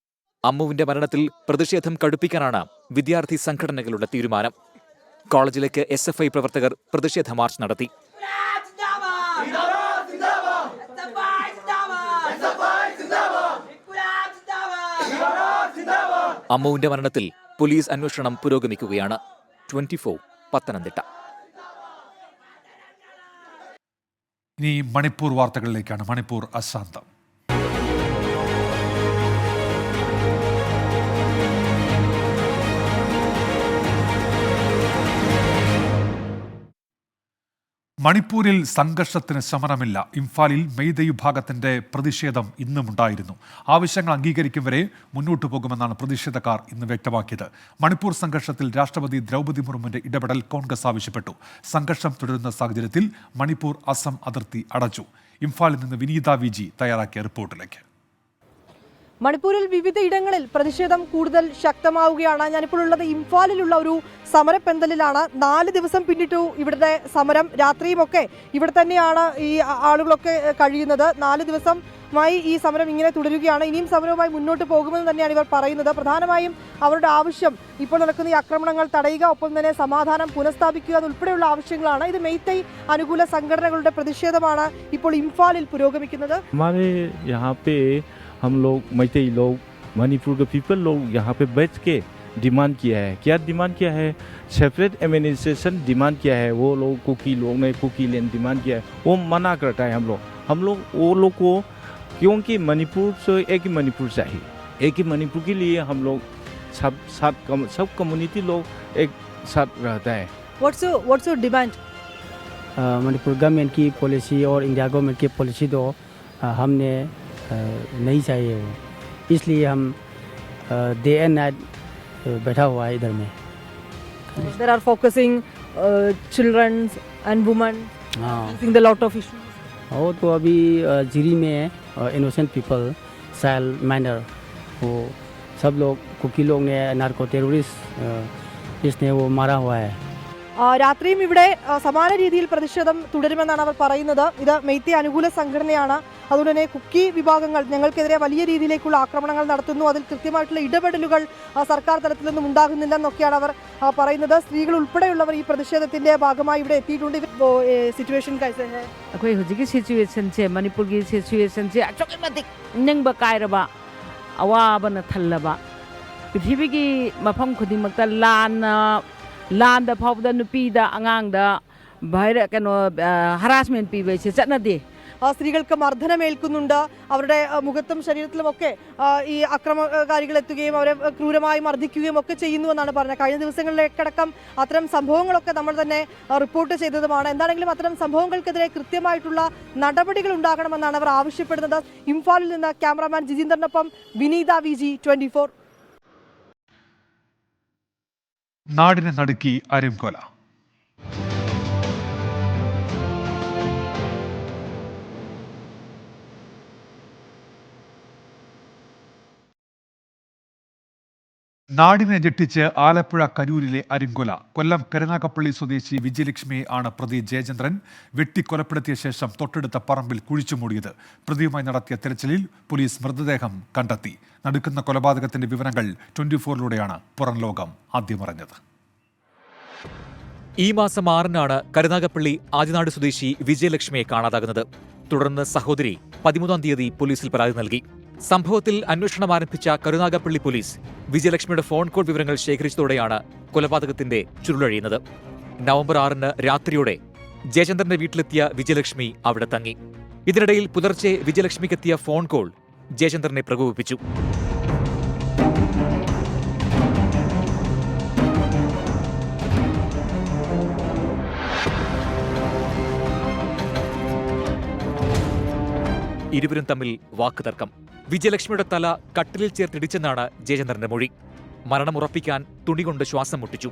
അമ്മുവിന്റെ മരണത്തിൽ പ്രതിഷേധം കടുപ്പിക്കാനാണ് വിദ്യാർത്ഥി സംഘടനകളുടെ തീരുമാനം. കോളേജിലേക്ക് SFI പ്രവർത്തകർ പ്രതിഷേധ മാർച്ച് നടത്തി. അമ്മുവിന്റെ മരണത്തിൽ പോലീസ് അന്വേഷണം പുരോഗമിക്കുകയാണ്. 24 പത്തനംതിട്ട. ഇനി മണിപ്പൂർ വാർത്തകളിലേക്കാണ്. മണിപ്പൂർ അശാന്തം. മണിപ്പൂരിൽ സംഘർഷത്തിന് ശമനമില്ല. ഇംഫാലിൽ മെയ്തൈ വിഭാഗത്തിന്റെ പ്രതിഷേധം ഇന്നുമുണ്ടായിരുന്നു. ആവശ്യങ്ങൾ അംഗീകരിക്കും വരെ മുന്നോട്ടു പോകുമെന്നാണ് പ്രതിഷേധക്കാർ ഇന്ന് വ്യക്തമാക്കിയത്. മണിപ്പൂർ സംഘർഷത്തിൽ രാഷ്ട്രപതി ദ്രൗപദി മുർമുവിന്റെ ഇടപെടൽ കോൺഗ്രസ് ആവശ്യപ്പെട്ടു. സംഘർഷം തുടരുന്ന സാഹചര്യത്തിൽ മണിപ്പൂർ അസം അതിർത്തി അടച്ചു. ഇംഫാലിൽ നിന്ന് വിനീത വിജി തയ്യാറാക്കിയ റിപ്പോർട്ടിലേക്ക്. മണിപ്പൂരിൽ വിവിധയിടങ്ങളിൽ പ്രതിഷേധം കൂടുതൽ ശക്തമാവുകയാണ്. ഞാനിപ്പോൾ ഉള്ളത് ഇംഫാലിലുള്ള ഒരു സമരപ്പെന്തലിലാണ്. 4 ദിവസം പിന്നിട്ടു ഇവിടുത്തെ സമരം. രാത്രിയുമൊക്കെ ഇവിടെ തന്നെയാണ് ഈ ആളുകളൊക്കെ കഴിയുന്നത്. 4 ദിവസമായി ഈ സമരം ഇങ്ങനെ തുടരുകയാണ്. ഇനിയും സമരവുമായി മുന്നോട്ട് പോകുമെന്ന് തന്നെയാണ് ഇവർ പറയുന്നത്. പ്രധാനമായും അവരുടെ ആവശ്യം ഇപ്പോൾ നടക്കുന്ന ഈ ആക്രമണങ്ങൾ തടയുക, ഒപ്പം തന്നെ സമാധാനം പുനഃസ്ഥാപിക്കുക എന്നുൾപ്പെടെയുള്ള ആവശ്യങ്ങളാണ്. ഇത് മെയ്തൈ അനുകൂല സംഘടനകളുടെ പ്രതിഷേധമാണ് ഇപ്പോൾ ഇംഫാലിൽ പുരോഗമിക്കുന്നത്. हम लोग मैतेई लोग मणिपुर के पीपल लोग यहाँ पे बैठ के डिमांड किया है. क्या डिमांड किया है? सेपरेट एडमिनिस्ट्रेशन डिमांड किया है. वो लोग कुकी लैंड डिमांड किया है, वो मना करता है. हम लोग वो लोग को, क्योंकि मणिपुर से एक ही मणिपुर चाहिए. एक ही मणिपुर के लिए हम लोग सब कम्युनिटी लोग एक साथ रहता है. What's your demand? Manipur government की पॉलिसी और इंडिया गवर्नमेंट की पॉलिसी तो हमने नहीं चाहिए, इसलिए हम डे एंड नाइट बैठा हुआ है इधर में. There are focusing children and women, facing the lot of issues. और तो अभी जिरी में इनोसेंट पीपल, चाइल्ड माइनर, वो सब लोग कुकी लोग ने नार्को टेररिस्ट इसने वो मारा हुआ है. രാത്രിയും ഇവിടെ സമാന രീതിയിൽ പ്രതിഷേധം തുടരുമെന്നാണ് അവർ പറയുന്നത്. ഇത് മെയ്തൈ അനുകൂല സംഘടനയാണ്. അതുകൊണ്ട് തന്നെ കുക്കി വിഭാഗങ്ങൾ ഞങ്ങൾക്കെതിരെ വലിയ രീതിയിലേക്കുള്ള ആക്രമണങ്ങൾ നടത്തുന്നു, അതിൽ കൃത്യമായിട്ടുള്ള ഇടപെടലുകൾ സർക്കാർ തലത്തിലൊന്നും ഉണ്ടാകുന്നില്ലെന്നൊക്കെയാണ് അവർ പറയുന്നത്. സ്ത്രീകൾ ഉൾപ്പെടെയുള്ളവർ ഈ പ്രതിഷേധത്തിന്റെ ഭാഗമായി ഇവിടെ എത്തിയിട്ടുണ്ട്. Situation അഖോയ് ഹുജികി സിറ്റുവേഷൻസെ മണിപ്പൂർഗി സിറ്റുവേഷൻസെ അച്ചോകി മതിക് Nimba കായറബ അവാബന തല്ലബ പൃഥിവിഗി മഫം ഖുദിമക്ത ലാൻഡ ഫൗദ നുപീദ അങ്ങാങ്ദ Bhaira canoe harassment പീവൈസെ ചനദേ. സ്ത്രീകൾക്ക് മർദ്ദനമേൽക്കുന്നുണ്ട്. അവരുടെ മുഖത്തും ശരീരത്തിലുമൊക്കെ ഈ അക്രമകാരികൾ എത്തുകയും അവരെ ക്രൂരമായി മർദ്ദിക്കുകയും ഒക്കെ ചെയ്യുന്നുവെന്നാണ് പറഞ്ഞത്. കഴിഞ്ഞ ദിവസങ്ങളിലേക്കടക്കം അത്തരം സംഭവങ്ങളൊക്കെ നമ്മൾ തന്നെ റിപ്പോർട്ട് ചെയ്തതുമാണ്. എന്താണെങ്കിലും അത്തരം സംഭവങ്ങൾക്കെതിരെ കൃത്യമായിട്ടുള്ള നടപടികൾ ഉണ്ടാകണമെന്നാണ് അവർ ആവശ്യപ്പെടുന്നത്. ഇംഫാലിൽ നിന്ന് ക്യാമറാമാൻ ജിതീന്ദ്രനൊപ്പം വിനീത വിജി, 24. നാടിനെ നടുക്കി അരിംകൊല. നാടിനെ ഞെട്ടിച്ച് ആലപ്പുഴ കരൂരിലെ അരിങ്കൊല. കൊല്ലം കരുനാഗപ്പള്ളി സ്വദേശി വിജയലക്ഷ്മിയെ ആണ് പ്രതി ജയചന്ദ്രൻ വെട്ടിക്കൊലപ്പെടുത്തിയ ശേഷം തൊട്ടടുത്ത പറമ്പിൽ കുഴിച്ചുമൂടിയത്. പ്രതിയുമായി നടത്തിയ തെരച്ചിലിൽ പോലീസ് മൃതദേഹം കണ്ടെത്തി. നടുക്കുന്ന കൊലപാതകത്തിന്റെ വിവരങ്ങൾ 24ലൂടെയാണ് പുറം ലോകം ആദ്യമറിഞ്ഞത്. ഈ മാസം 6-നാണ് കരുനാഗപ്പള്ളി ആദിനാട് സ്വദേശി വിജയലക്ഷ്മിയെ കാണാതാകുന്നത്. തുടർന്ന് സഹോദരി 13-ാം തീയതി പോലീസിൽ പരാതി നൽകി. സംഭവത്തിൽ അന്വേഷണം ആരംഭിച്ച കരുനാഗപ്പള്ളി പോലീസ് വിജയലക്ഷ്മിയുടെ ഫോൺ കോൾ വിവരങ്ങൾ ശേഖരിച്ചതോടെയാണ് കൊലപാതകത്തിന്റെ ചുരുളഴിയുന്നത്. നവംബർ 6-ന് രാത്രിയോടെ ജയചന്ദ്രന്റെ വീട്ടിലെത്തിയ വിജയലക്ഷ്മി അവിടെ തങ്ങി. ഇതിനിടയിൽ പുലർച്ചെ വിജയലക്ഷ്മിക്കെത്തിയ ഫോൺ കോൾ ജയചന്ദ്രനെ പ്രകോപിപ്പിച്ചു. ഇരുവരും തമ്മിൽ വാക്കുതർക്കം. വിജയലക്ഷ്മിയുടെ തല കട്ടിലിൽ ചേർത്തിടിച്ചെന്നാണ് ജയചന്ദ്രന്റെ മൊഴി. മരണമുറപ്പിക്കാൻ തുണികൊണ്ട് ശ്വാസം മുട്ടിച്ചു.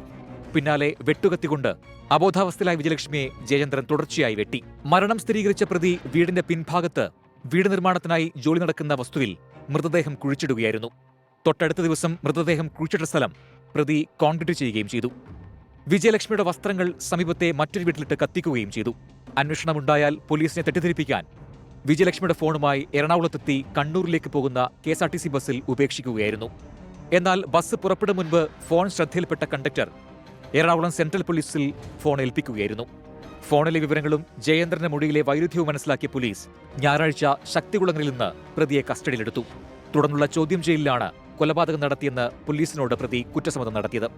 പിന്നാലെ വെട്ടുകത്തികൊണ്ട് അബോധാവസ്ഥയിലായ വിജയലക്ഷ്മിയെ ജയചന്ദ്രൻ തുടർച്ചയായി വെട്ടി. മരണം സ്ഥിരീകരിച്ച പ്രതി വീടിന്റെ പിൻഭാഗത്ത് വീട് നിർമ്മാണത്തിനായി ജോലി നടക്കുന്ന വസ്തുവിൽ മൃതദേഹം കുഴിച്ചിടുകയായിരുന്നു. തൊട്ടടുത്ത ദിവസം മൃതദേഹം കുഴിച്ചിട്ട സ്ഥലം പ്രതി കോൺക്രീറ്റ് ചെയ്യുകയും ചെയ്തു. വിജയലക്ഷ്മിയുടെ വസ്ത്രങ്ങൾ സമീപത്തെ മറ്റൊരു വീട്ടിലിട്ട് കത്തിക്കുകയും ചെയ്തു. അന്വേഷണമുണ്ടായാൽ പോലീസിനെ തെറ്റിദ്ധരിപ്പിക്കാൻ വിജയലക്ഷ്മിയുടെ ഫോണുമായി എറണാകുളത്തെത്തി കണ്ണൂരിലേക്ക് പോകുന്ന KSRTC ബസ്സിൽ ഉപേക്ഷിക്കുകയായിരുന്നു. എന്നാൽ ബസ് പുറപ്പെടും മുൻപ് ഫോൺ ശ്രദ്ധയിൽപ്പെട്ട കണ്ടക്ടർ എറണാകുളം സെൻട്രൽ പോലീസിൽ ഫോൺ ഏൽപ്പിക്കുകയായിരുന്നു. ഫോണിലെ വിവരങ്ങളും ജയേന്ദ്രന്റെ മൊഴിയിലെ വൈരുദ്ധ്യവും മനസ്സിലാക്കിയ പോലീസ് ഞായറാഴ്ച ശക്തികുളങ്ങരയിൽ നിന്ന് പ്രതിയെ കസ്റ്റഡിയിലെടുത്തു. തുടർന്നുള്ള ചോദ്യം ചെയ്യലിലാണ് കൊലപാതകം നടത്തിയെന്ന് പോലീസിനോട് പ്രതി കുറ്റസമ്മതം നടത്തിയത്.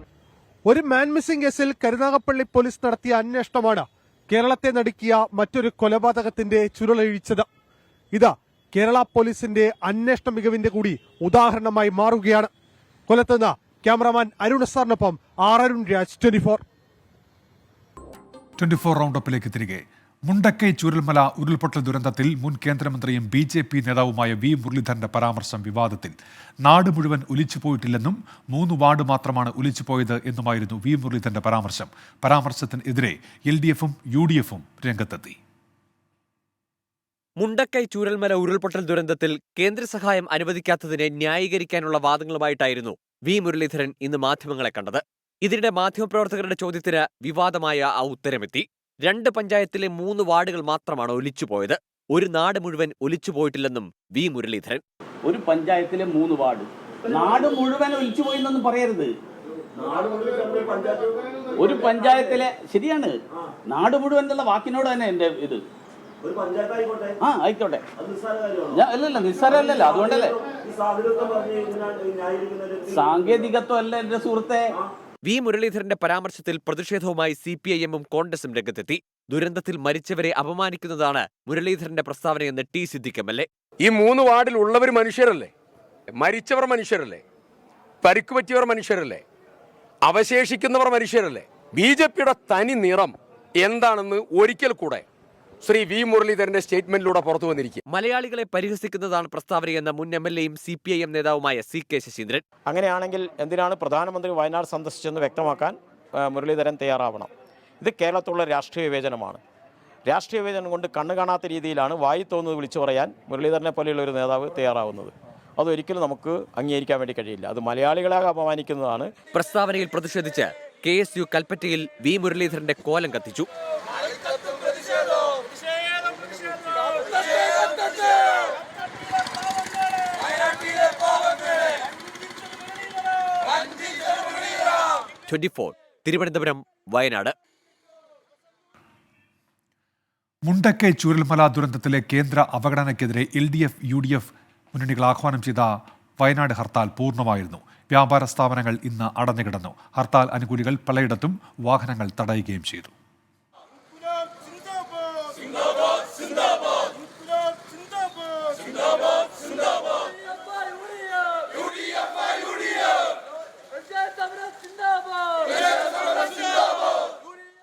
ഒരു മാൻ മിസ്സിംഗ് കേസിൽ കരുനാഗപ്പള്ളി പോലീസ് നടത്തിയ അന്വേഷണമാണ് കേരളത്തെ നടുക്കിയ മറ്റൊരു കൊലപാതകത്തിന്റെ ചുരുളഴിച്ചത്. ഇത് കേരള പോലീസിന്റെ അന്വേഷണ മികവിന്റെ കൂടി ഉദാഹരണമായി മാറുകയാണ്. കൊല്ലത്തുനിന്ന് ക്യാമറാമാൻ അരുൺ സാറിനൊപ്പം അരുൺ രാജ്, 24 റൗണ്ടപ്പിലേക്ക് തിരികെ. മുണ്ടക്കൈ ചൂരൽമല ഉരുൾപൊട്ടൽ ദുരന്തത്തിൽ മുൻ കേന്ദ്രമന്ത്രിയും BJP നേതാവുമായ V മുരളീധരന്റെ പരാമർശം വിവാദത്തിൽ. നാട് മുഴുവൻ ഒലിച്ചുപോയിട്ടില്ലെന്നും 3 വാർഡ് മാത്രമാണ് ഒലിച്ചുപോയത് എന്നുമായിരുന്നു V മുരളീധരന്റെ പരാമർശം. പരാമർശത്തിനെതിരെ LDFും UDFും രംഗത്തെത്തി. മുണ്ടക്കൈ ചൂരൽമല ഉരുൾപൊട്ടൽ ദുരന്തത്തിൽ കേന്ദ്ര സഹായം അനുവദിക്കാത്തതിനെ ന്യായീകരിക്കാനുള്ള വാദങ്ങളുമായിട്ടായിരുന്നു V മുരളീധരൻ ഇന്ന് മാധ്യമങ്ങളെ കണ്ടത്. ഇതിനിടെ മാധ്യമപ്രവർത്തകരുടെ ചോദ്യത്തിന് വിവാദമായ ആ ഉത്തരമെത്തി. 2 പഞ്ചായത്തിലെ 3 വാർഡുകൾ മാത്രമാണ് ഒലിച്ചുപോയത്. ഒരു നാട് മുഴുവൻ ഒലിച്ചുപോയിട്ടില്ലെന്നും V മുരളീധരൻ. ഒരു പഞ്ചായത്തിലെ 3 വാർഡ്, നാട് മുഴുവൻ ഒലിച്ചുപോയെന്നൊന്നും പറയരുത്. ഒരു പഞ്ചായത്തിലെ, ശരിയാണ്, നാട് മുഴുവൻ എന്നുള്ള വാക്കിനോട് തന്നെ എന്റെ ഇത്. ആയിക്കോട്ടെ, അല്ലല്ല നിസ്സാരമല്ലല്ലോ, അതുകൊണ്ടല്ലേ. സാങ്കേതികത്വം അല്ല എന്റെ സുഹൃത്തെ. V മുരളീധരന്റെ പരാമർശത്തിൽ പ്രതിഷേധവുമായി CPIM-ഉം കോൺഗ്രസും രംഗത്തെത്തി. ദുരന്തത്തിൽ മരിച്ചവരെ അപമാനിക്കുന്നതാണ് മുരളീധരന്റെ പ്രസ്താവനയെന്ന് T. സിദ്ദിഖ് MLA. ഈ 3 വാർഡിൽ ഉള്ളവർ മനുഷ്യരല്ലേ? മരിച്ചവർ മനുഷ്യരല്ലേ? പരിക്കു പറ്റിയവർ മനുഷ്യരല്ലേ? അവശേഷിക്കുന്നവർ മനുഷ്യരല്ലേ? BJPയുടെ തനി നിറം എന്താണെന്ന് ഒരിക്കൽ കൂടെ ശ്രീ V മുരളീധരന്റെ സ്റ്റേറ്റ്മെന്റിലൂടെ പുറത്തു വന്നിരിക്കും. മലയാളികളെ പരിഹസിക്കുന്നതാണ് പ്രസ്താവനയെന്ന മുൻ MLA-യും CPIM നേതാവുമായ CK ശശീന്ദ്രൻ. അങ്ങനെയാണെങ്കിൽ എന്തിനാണ് പ്രധാനമന്ത്രി വയനാട് സന്ദർശിച്ചെന്ന് വ്യക്തമാക്കാൻ മുരളീധരൻ തയ്യാറാവണം. ഇത് കേരളത്തിലുള്ള രാഷ്ട്രീയ വിവേചനമാണ്. രാഷ്ട്രീയ വിവേചനം കൊണ്ട് കണ്ണു കാണാത്ത രീതിയിലാണ് വായി തോന്നുന്നത് വിളിച്ചു പറയാൻ മുരളീധരനെ പോലെയുള്ള ഒരു നേതാവ് തയ്യാറാവുന്നത്. അതൊരിക്കലും നമുക്ക് അംഗീകരിക്കാൻ വേണ്ടി കഴിയില്ല. അത് മലയാളികളെ അപമാനിക്കുന്നതാണ്. പ്രസ്താവനയിൽ പ്രതിഷേധിച്ച് KSU കൽപ്പറ്റയിൽ V മുരളീധരന്റെ കോലം കത്തിച്ചു. തിരുവനന്തപുരം, വയനാട്. മുണ്ടക്കൈ ചൂരൽമല ദുരന്തത്തിലെ കേന്ദ്ര അവഗണനയ്ക്കെതിരെ LDF, UDF മുന്നണികൾ ആഹ്വാനം ചെയ്ത വയനാട് ഹർത്താൽ പൂർണ്ണമായിരുന്നു. വ്യാപാര സ്ഥാപനങ്ങൾ ഇന്ന് അടഞ്ഞുകിടന്നു. ഹർത്താൽ അനുകൂലികൾ പലയിടത്തും വാഹനങ്ങൾ തടയുകയും ചെയ്തു.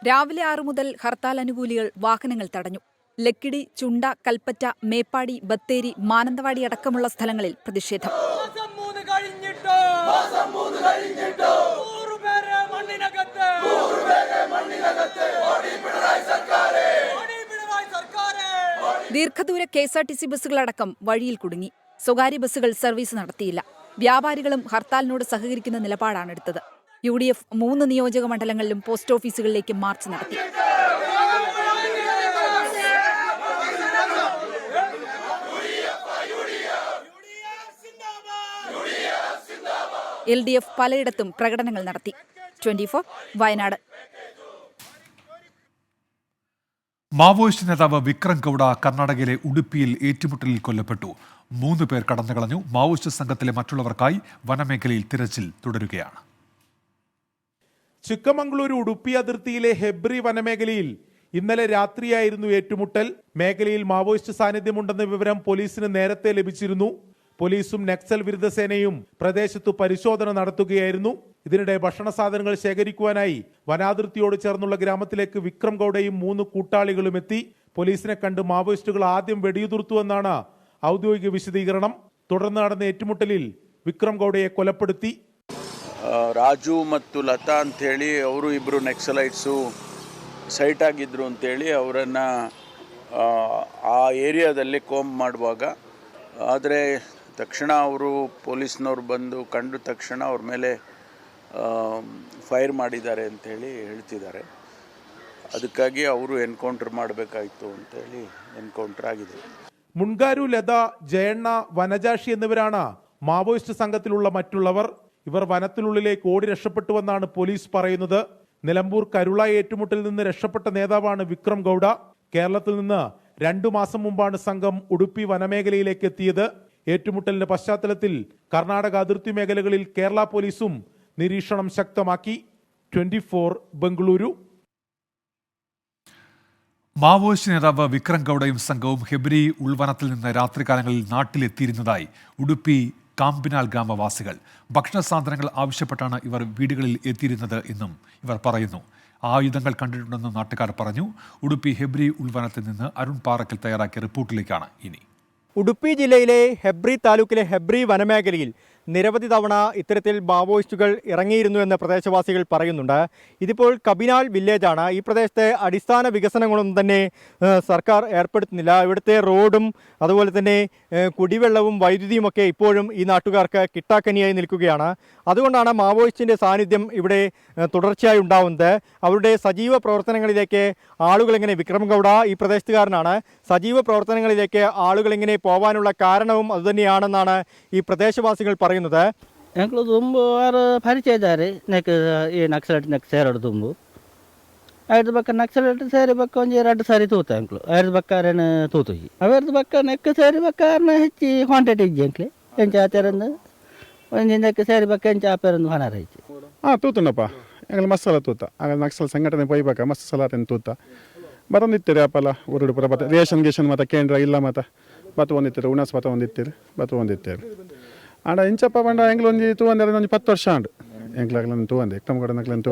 രാവിലെ 6 മുതൽ ഹർത്താൽ അനുകൂലികൾ വാഹനങ്ങൾ തടഞ്ഞു. ലക്കിടി, ചുണ്ട, കൽപ്പറ്റ, മേപ്പാടി, ബത്തേരി, മാനന്തവാടി അടക്കമുള്ള സ്ഥലങ്ങളിൽ പ്രതിഷേധം. ദീർഘദൂര KSRTC ബസ്സുകളടക്കം വഴിയിൽ കുടുങ്ങി. സ്വകാര്യ ബസ്സുകൾ സർവീസ് നടത്തിയില്ല. വ്യാപാരികളും ഹർത്താലിനോട് സഹകരിക്കുന്ന നിലപാടാണ് എടുത്തത്. UDF 3 നിയോജക മണ്ഡലങ്ങളിലും പോസ്റ്റ് ഓഫീസുകളിലേക്ക് മാർച്ച് നടത്തി. LDF പലയിടത്തും പ്രകടനങ്ങൾ നടത്തി. 24 വയനാട്. മാവോയിസ്റ്റ് നേതാവ് വിക്രം ഗൌഡ കർണാടകയിലെ ഉടുപ്പിയിൽ ഏറ്റുമുട്ടലിൽ കൊല്ലപ്പെട്ടു. 3 പേർ കടന്നുകളഞ്ഞു. മാവോയിസ്റ്റ് സംഘത്തിലെ മറ്റുള്ളവർക്കായി വനമേഖലയിൽ തിരച്ചിൽ തുടരുകയാണ്. ചിക്കമംഗളൂരു ഉടുപ്പി അതിർത്തിയിലെ ഹെബ്രി വനമേഖലയിൽ ഇന്നലെ രാത്രിയായിരുന്നു ഏറ്റുമുട്ടൽ. മേഖലയിൽ മാവോയിസ്റ്റ് സാന്നിധ്യമുണ്ടെന്ന വിവരം പോലീസിന് നേരത്തെ ലഭിച്ചിരുന്നു. പോലീസും നക്സൽ വിരുദ്ധ സേനയും പ്രദേശത്തു പരിശോധന നടത്തുകയായിരുന്നു. ഇതിനിടെ ഭക്ഷണ സാധനങ്ങൾ ശേഖരിക്കുവാനായി വനാതിർത്തിയോട് ചേർന്നുള്ള ഗ്രാമത്തിലേക്ക് വിക്രം ഗൌഡയും 3 കൂട്ടാളികളും എത്തി. പോലീസിനെ കണ്ട് മാവോയിസ്റ്റുകൾ ആദ്യം വെടിയുതിർത്തുവെന്നാണ് ഔദ്യോഗിക വിശദീകരണം. തുടർന്ന് നടന്ന ഏറ്റുമുട്ടലിൽ വിക്രം ಗೌಡയെ ಕೊಲೆಪಡುತ್ತಿ. ರಾಜು ಮತ್ತು ಲತಾ ಅಂತೇಳಿ ಅವರು ಇಬ್ಬರು ನೆಕ್ಸಲೈಟ್ಸು ಸೈಟ್ ಆಗಿದ್ರು ಅಂತೇಳಿ ಅವರನ್ನು ಆ ಏರಿಯಾದಲ್ಲಿ ಕೋಂಬ್ ಮಾಡುವಾಗ ಆದರೆ ತಕ್ಷಣ ಅವರು ಪೊಲೀಸ್ನವ್ರು ಬಂದು ಕಂಡ ತಕ್ಷಣ ಅವ್ರ ಮೇಲೆ ಫೈರ್ ಮಾಡಿದ್ದಾರೆ ಅಂತೇಳಿ ಹೇಳ್ತಿದ್ದಾರೆ. ಅದಕ್ಕಾಗಿ ಅವರು ಎನ್ಕೌಂಟರ್ ಮಾಡಬೇಕಾಯಿತು ಅಂತೇಳಿ ಎನ್ಕೌಂಟರ್ ಆಗಿದೆ. മുൻകാരു ലത, ജയണ്ണ, വനജാഷി എന്നിവരാണ് മാവോയിസ്റ്റ് സംഘത്തിലുള്ള മറ്റുള്ളവർ. ഇവർ വനത്തിനുള്ളിലേക്ക് ഓടി രക്ഷപ്പെട്ടുവെന്നാണ് പോലീസ് പറയുന്നത്. നിലമ്പൂർ കരുള ഏറ്റുമുട്ടലിൽ നിന്ന് രക്ഷപ്പെട്ട നേതാവാണ് വിക്രം ഗൌഡ. കേരളത്തിൽ നിന്ന് 2 മാസം മുമ്പാണ് സംഘം ഉടുപ്പി വനമേഖലയിലേക്ക് എത്തിയത്. ഏറ്റുമുട്ടലിന്റെ പശ്ചാത്തലത്തിൽ കർണാടക അതിർത്തി മേഖലകളിൽ കേരള പോലീസും നിരീക്ഷണം ശക്തമാക്കി. 24 ബംഗളൂരു. മാവോയിസ്റ്റ് നേതാവ് വിക്രം ഗൌഡയും സംഘവും ഹെബ്രി ഉൾവനത്തിൽ നിന്ന് രാത്രികാലങ്ങളിൽ നാട്ടിലെത്തിയിരുന്നതായി ഉടുപ്പി കാമ്പിനാൽ ഗ്രാമവാസികൾ. ഭക്ഷണ സാധനങ്ങൾ ആവശ്യപ്പെട്ടാണ് ഇവർ വീടുകളിൽ എത്തിയിരുന്നത് എന്നും ഇവർ പറയുന്നു. ആയുധങ്ങൾ കണ്ടിട്ടുണ്ടെന്ന് നാട്ടുകാർ പറഞ്ഞു. ഉടുപ്പി ഹെബ്രി ഉൾവനത്തിൽ നിന്ന് അരുൺ പാറക്കൽ തയ്യാറാക്കിയ റിപ്പോർട്ടിലേക്കാണ് ഇനി. ഉടുപ്പി ജില്ലയിലെ ഹെബ്രി താലൂക്കിലെ ഹെബ്രി വനമേഖലയിൽ നിരവധി തവണ ഇത്തരത്തിൽ മാവോയിസ്റ്റുകൾ ഇറങ്ങിയിരുന്നു എന്ന് പ്രദേശവാസികൾ പറയുന്നുണ്ട്. ഇതിപ്പോൾ കബിനാൽ വില്ലേജാണ്. ഈ പ്രദേശത്തെ അടിസ്ഥാന വികസനങ്ങളൊന്നും തന്നെ സർക്കാർ ഏർപ്പെടുത്തുന്നില്ല. ഇവിടുത്തെ റോഡും അതുപോലെ തന്നെ കുടിവെള്ളവും വൈദ്യുതിയുമൊക്കെ ഇപ്പോഴും ഈ നാട്ടുകാർക്ക് കിട്ടാക്കനിയായി നിൽക്കുകയാണ്. അതുകൊണ്ടാണ് മാവോയിസ്റ്റിൻ്റെ സാന്നിധ്യം ഇവിടെ തുടർച്ചയായി ഉണ്ടാവുന്നത്. അവരുടെ സജീവ പ്രവർത്തനങ്ങളിലേക്ക് ആളുകളിങ്ങനെ വിക്രം ഗൌഡ ഈ പ്രദേശത്തുകാരനാണ്. സജീവ പ്രവർത്തനങ്ങളിലേക്ക് ആളുകളിങ്ങനെ പോകാനുള്ള കാരണവും അതുതന്നെയാണെന്നാണ് ഈ പ്രദേശവാസികൾ പറയുന്നത്. ഞങ്ങൾ തുമ്പ് ആറ് പരിചയದಾರೆ ಈ ನಕ್ಸಲೈಟ್ ಸೇರೋದು ತುಂಬು ಐದು ಬಕ್ಕ ನಕ್ಸಲೈಟ್ ಸೇರಿ ಬಕ್ಕ ಒಂದು 2 ಸಾರಿ ತೂತ ಅಂಕ್ಲು ಐದು ಬಕ್ಕಾರೇನು ತೂತುಜಿ ಅವೇರ್ದು ಬಕ್ಕ ನೆಕ್ಕ ಸೇರಿ ಬಕ್ಕಾರನ ಹೆಚ್ಚಿ ಕ್ವಾಂಟಿಟಿ ಇಜ್ಜಿ ಅಂಕ್ಲೆ ಎಂಚ ಆಚಾರಂದು ಒಂದು ನೆಕ್ಕ ಸೇರಿ ಬಕ್ಕ ಎಂಚ ಆಪೇರಂದು ಹಣಾರ ಹೆಚ್ಚಿ ತೂತುಂಡಪ್ಪ ഞങ്ങൾ മസാല തൂത്ത അങ്ങനെ നക്സൽ സംഘടನೆ പോയിಬೇಕಾ ಮಸಾಲಾten ತೂತ ಬರಂದಿತ್ತೀರಿ ಅಪ್ಪಲ್ಲ ಊರುಡು ಪುರ ಬತ್ತ ರೇಷನ್ ಗೇಷನ್ ಮತ್ತು ಕೇಂದ್ರ ಇಲ್ಲ ಮತ್ತು ಬತ್ತು ಒಂದಿತ್ತೀರಿ ಉಣಸ್ ಬತ್ತ ಒಂದಿತ್ತೀರಿ ಬತ್ತು ಒಂದಿತ್ತೀರಿ ಆಡ ಇಂಚಪ್ಪ ಬಂಡ ಎಂಗ್ಲು ಒಂದು ತೂವಂದ್ರೆ ಒಂದು 10 ವರ್ಷ ಆಂಡು ಎಂಗ್ಲಾಗ್ಲನ್ನು ತೂವಂದೆ ಎಕ್ಟಮ್ ಕೂಡ ನಕ್ಲನ್ನು ತೂ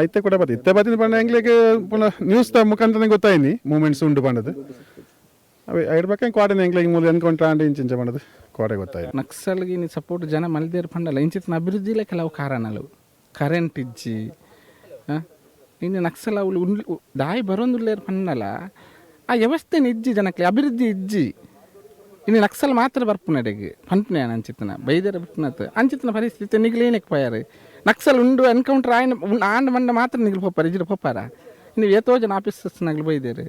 ಇತ್ತೆ ಕೂಡ ಬತ್ತು ಇತ್ತೆ ಬತ್ತಿನ ಬಂಡ ಎಂಗ್ಲಿಗೆ ಪುನಃ ನ್ಯೂಸ್ ಮುಖಾಂತರ ಗೊತ್ತಾಯಿನಿ ಮೂಮೆಂಟ್ಸ್ ಉಂಡು ಬಂಡದು ಅವೇ ಇಡ್ಬೇಕ ಕೋಡೆನ ಎಂಗ್ಲಿಗೆ ಮೂಲ ಎನ್ಕೌಂಟರ್ ಆಂಡು ಇಂಚಿಂಚ ಬಂಡದು ಕೋಡೆ ಗೊತ್ತಾಯಿ ನಕ್ಸಲ್ಗೆ ನೀ ಸಪೋರ್ಟ್ ಜನ ಮಲ್ದೇರು ಪಂಡಲ್ಲ ಇಂಚಿನ ಅಭಿವೃದ್ಧಿಲೇ ಕೆಲವು ಕಾರಣಗಳು ಕರೆಂಟ್ ಇಜ್ಜಿ ಇನ್ನು ನಕ್ಸಲ್ ಅವಳು ದಾಯಿ ಬರೋಂದುಲ್ಲೇರು ಪನ್ನಲ್ಲ ಆ ವ್ಯವಸ್ಥೆ ಇಜ್ಜಿ ಜನಕ್ಕೆ ಅಭಿವೃದ್ಧಿ ಇಜ್ಜಿ ಇನ್ನು ನಕ್ಸಲ್ ಮಾತ್ರ ಬರ್ಪುನಡೆಗೆ ಪಂಪನೆ ಅಂಚಿತನ ಬೈದರ ಬಿಟ್ಟನತ್ತು ಅಂಚಿತನ ಪರಿಸ್ಥಿತಿ ನಿಗಲೇನಕ್ಕೆ ಪೋಯಾರು ನಕ್ಸಲ್ ಉಂಡು ಎನ್ಕೌಂಟರ್ ಆಂಡ್ ಮಂಡ ಮಾತ್ರ ನಿಗಲು ಪೋಪಾರ ಇಜ್ರು ಪೋಪಾರ ಇನ್ನು ಏತೋ ಜನ ಆಫೀಸರ್ಸ್ನಾಗ್ಲು ಬೈದೇರು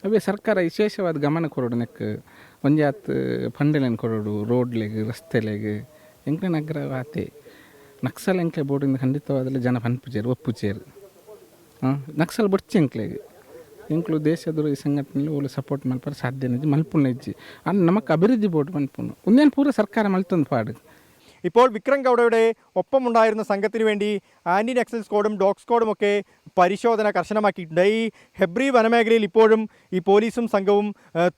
ಅವೇ ಸರ್ಕಾರ ವಿಶೇಷವಾದ ಗಮನ ಕೊಡೋಡು ನೆಕ್ ಒಂಜಾತ್ ಫಂಡಲೇನು ಕೊಡೋಡು ರೋಡ್ಲೆಗೆ ರಸ್ತೆಲೆಗೆ ಎಂಕ್ಲೆ ನಗರ ಆತೆ ನಕ್ಸಲ್ ಎಂಕ್ಲೆ ಬೋರ್ಡಿಂದ ಖಂಡಿತವಾದಲ್ಲಿ ಜನ ಪನ್ಪುಚೇರು ಒಪ್ಪುಚೇರು ನಕ್ಸಲ್ ಬೊಚ್ಚಿ ಎಂಕ್ಲೆಗೆ ಎಂಕ್ಲು ದೇಶದವರು ಈ ಸಂಘಟನೆಯಲ್ಲಿ ಒಳ್ಳೆ ಸಪೋರ್ಟ್ ಮಲ್ಪಾರ ಸಾಧ್ಯ ಮಲ್ಪುಣ್ಣ ಇಜ್ಜಿ ಅನ್ನು ನಮಗೆ ಅಭಿವೃದ್ಧಿ ಬೋರ್ಡ್ ಮಲ್ಪುಣ್ಣು ಒಂದೇನು ಪೂರ ಸರ್ಕಾರ ಮಲ್ತೊಂದು ಪಾಡು. ഇപ്പോൾ വിക്രം ഗൌഡയുടെ ഒപ്പമുണ്ടായിരുന്ന സംഘത്തിന് വേണ്ടി ആൻറ്റി നക്സൽ സ്ക്വാഡും ഡോഗ് സ്ക്വാഡും ഒക്കെ പരിശോധന കർശനമാക്കിയിട്ടുണ്ട്. ഈ ഹെബ്രി വനമേഖലയിൽ ഇപ്പോഴും ഈ പോലീസും സംഘവും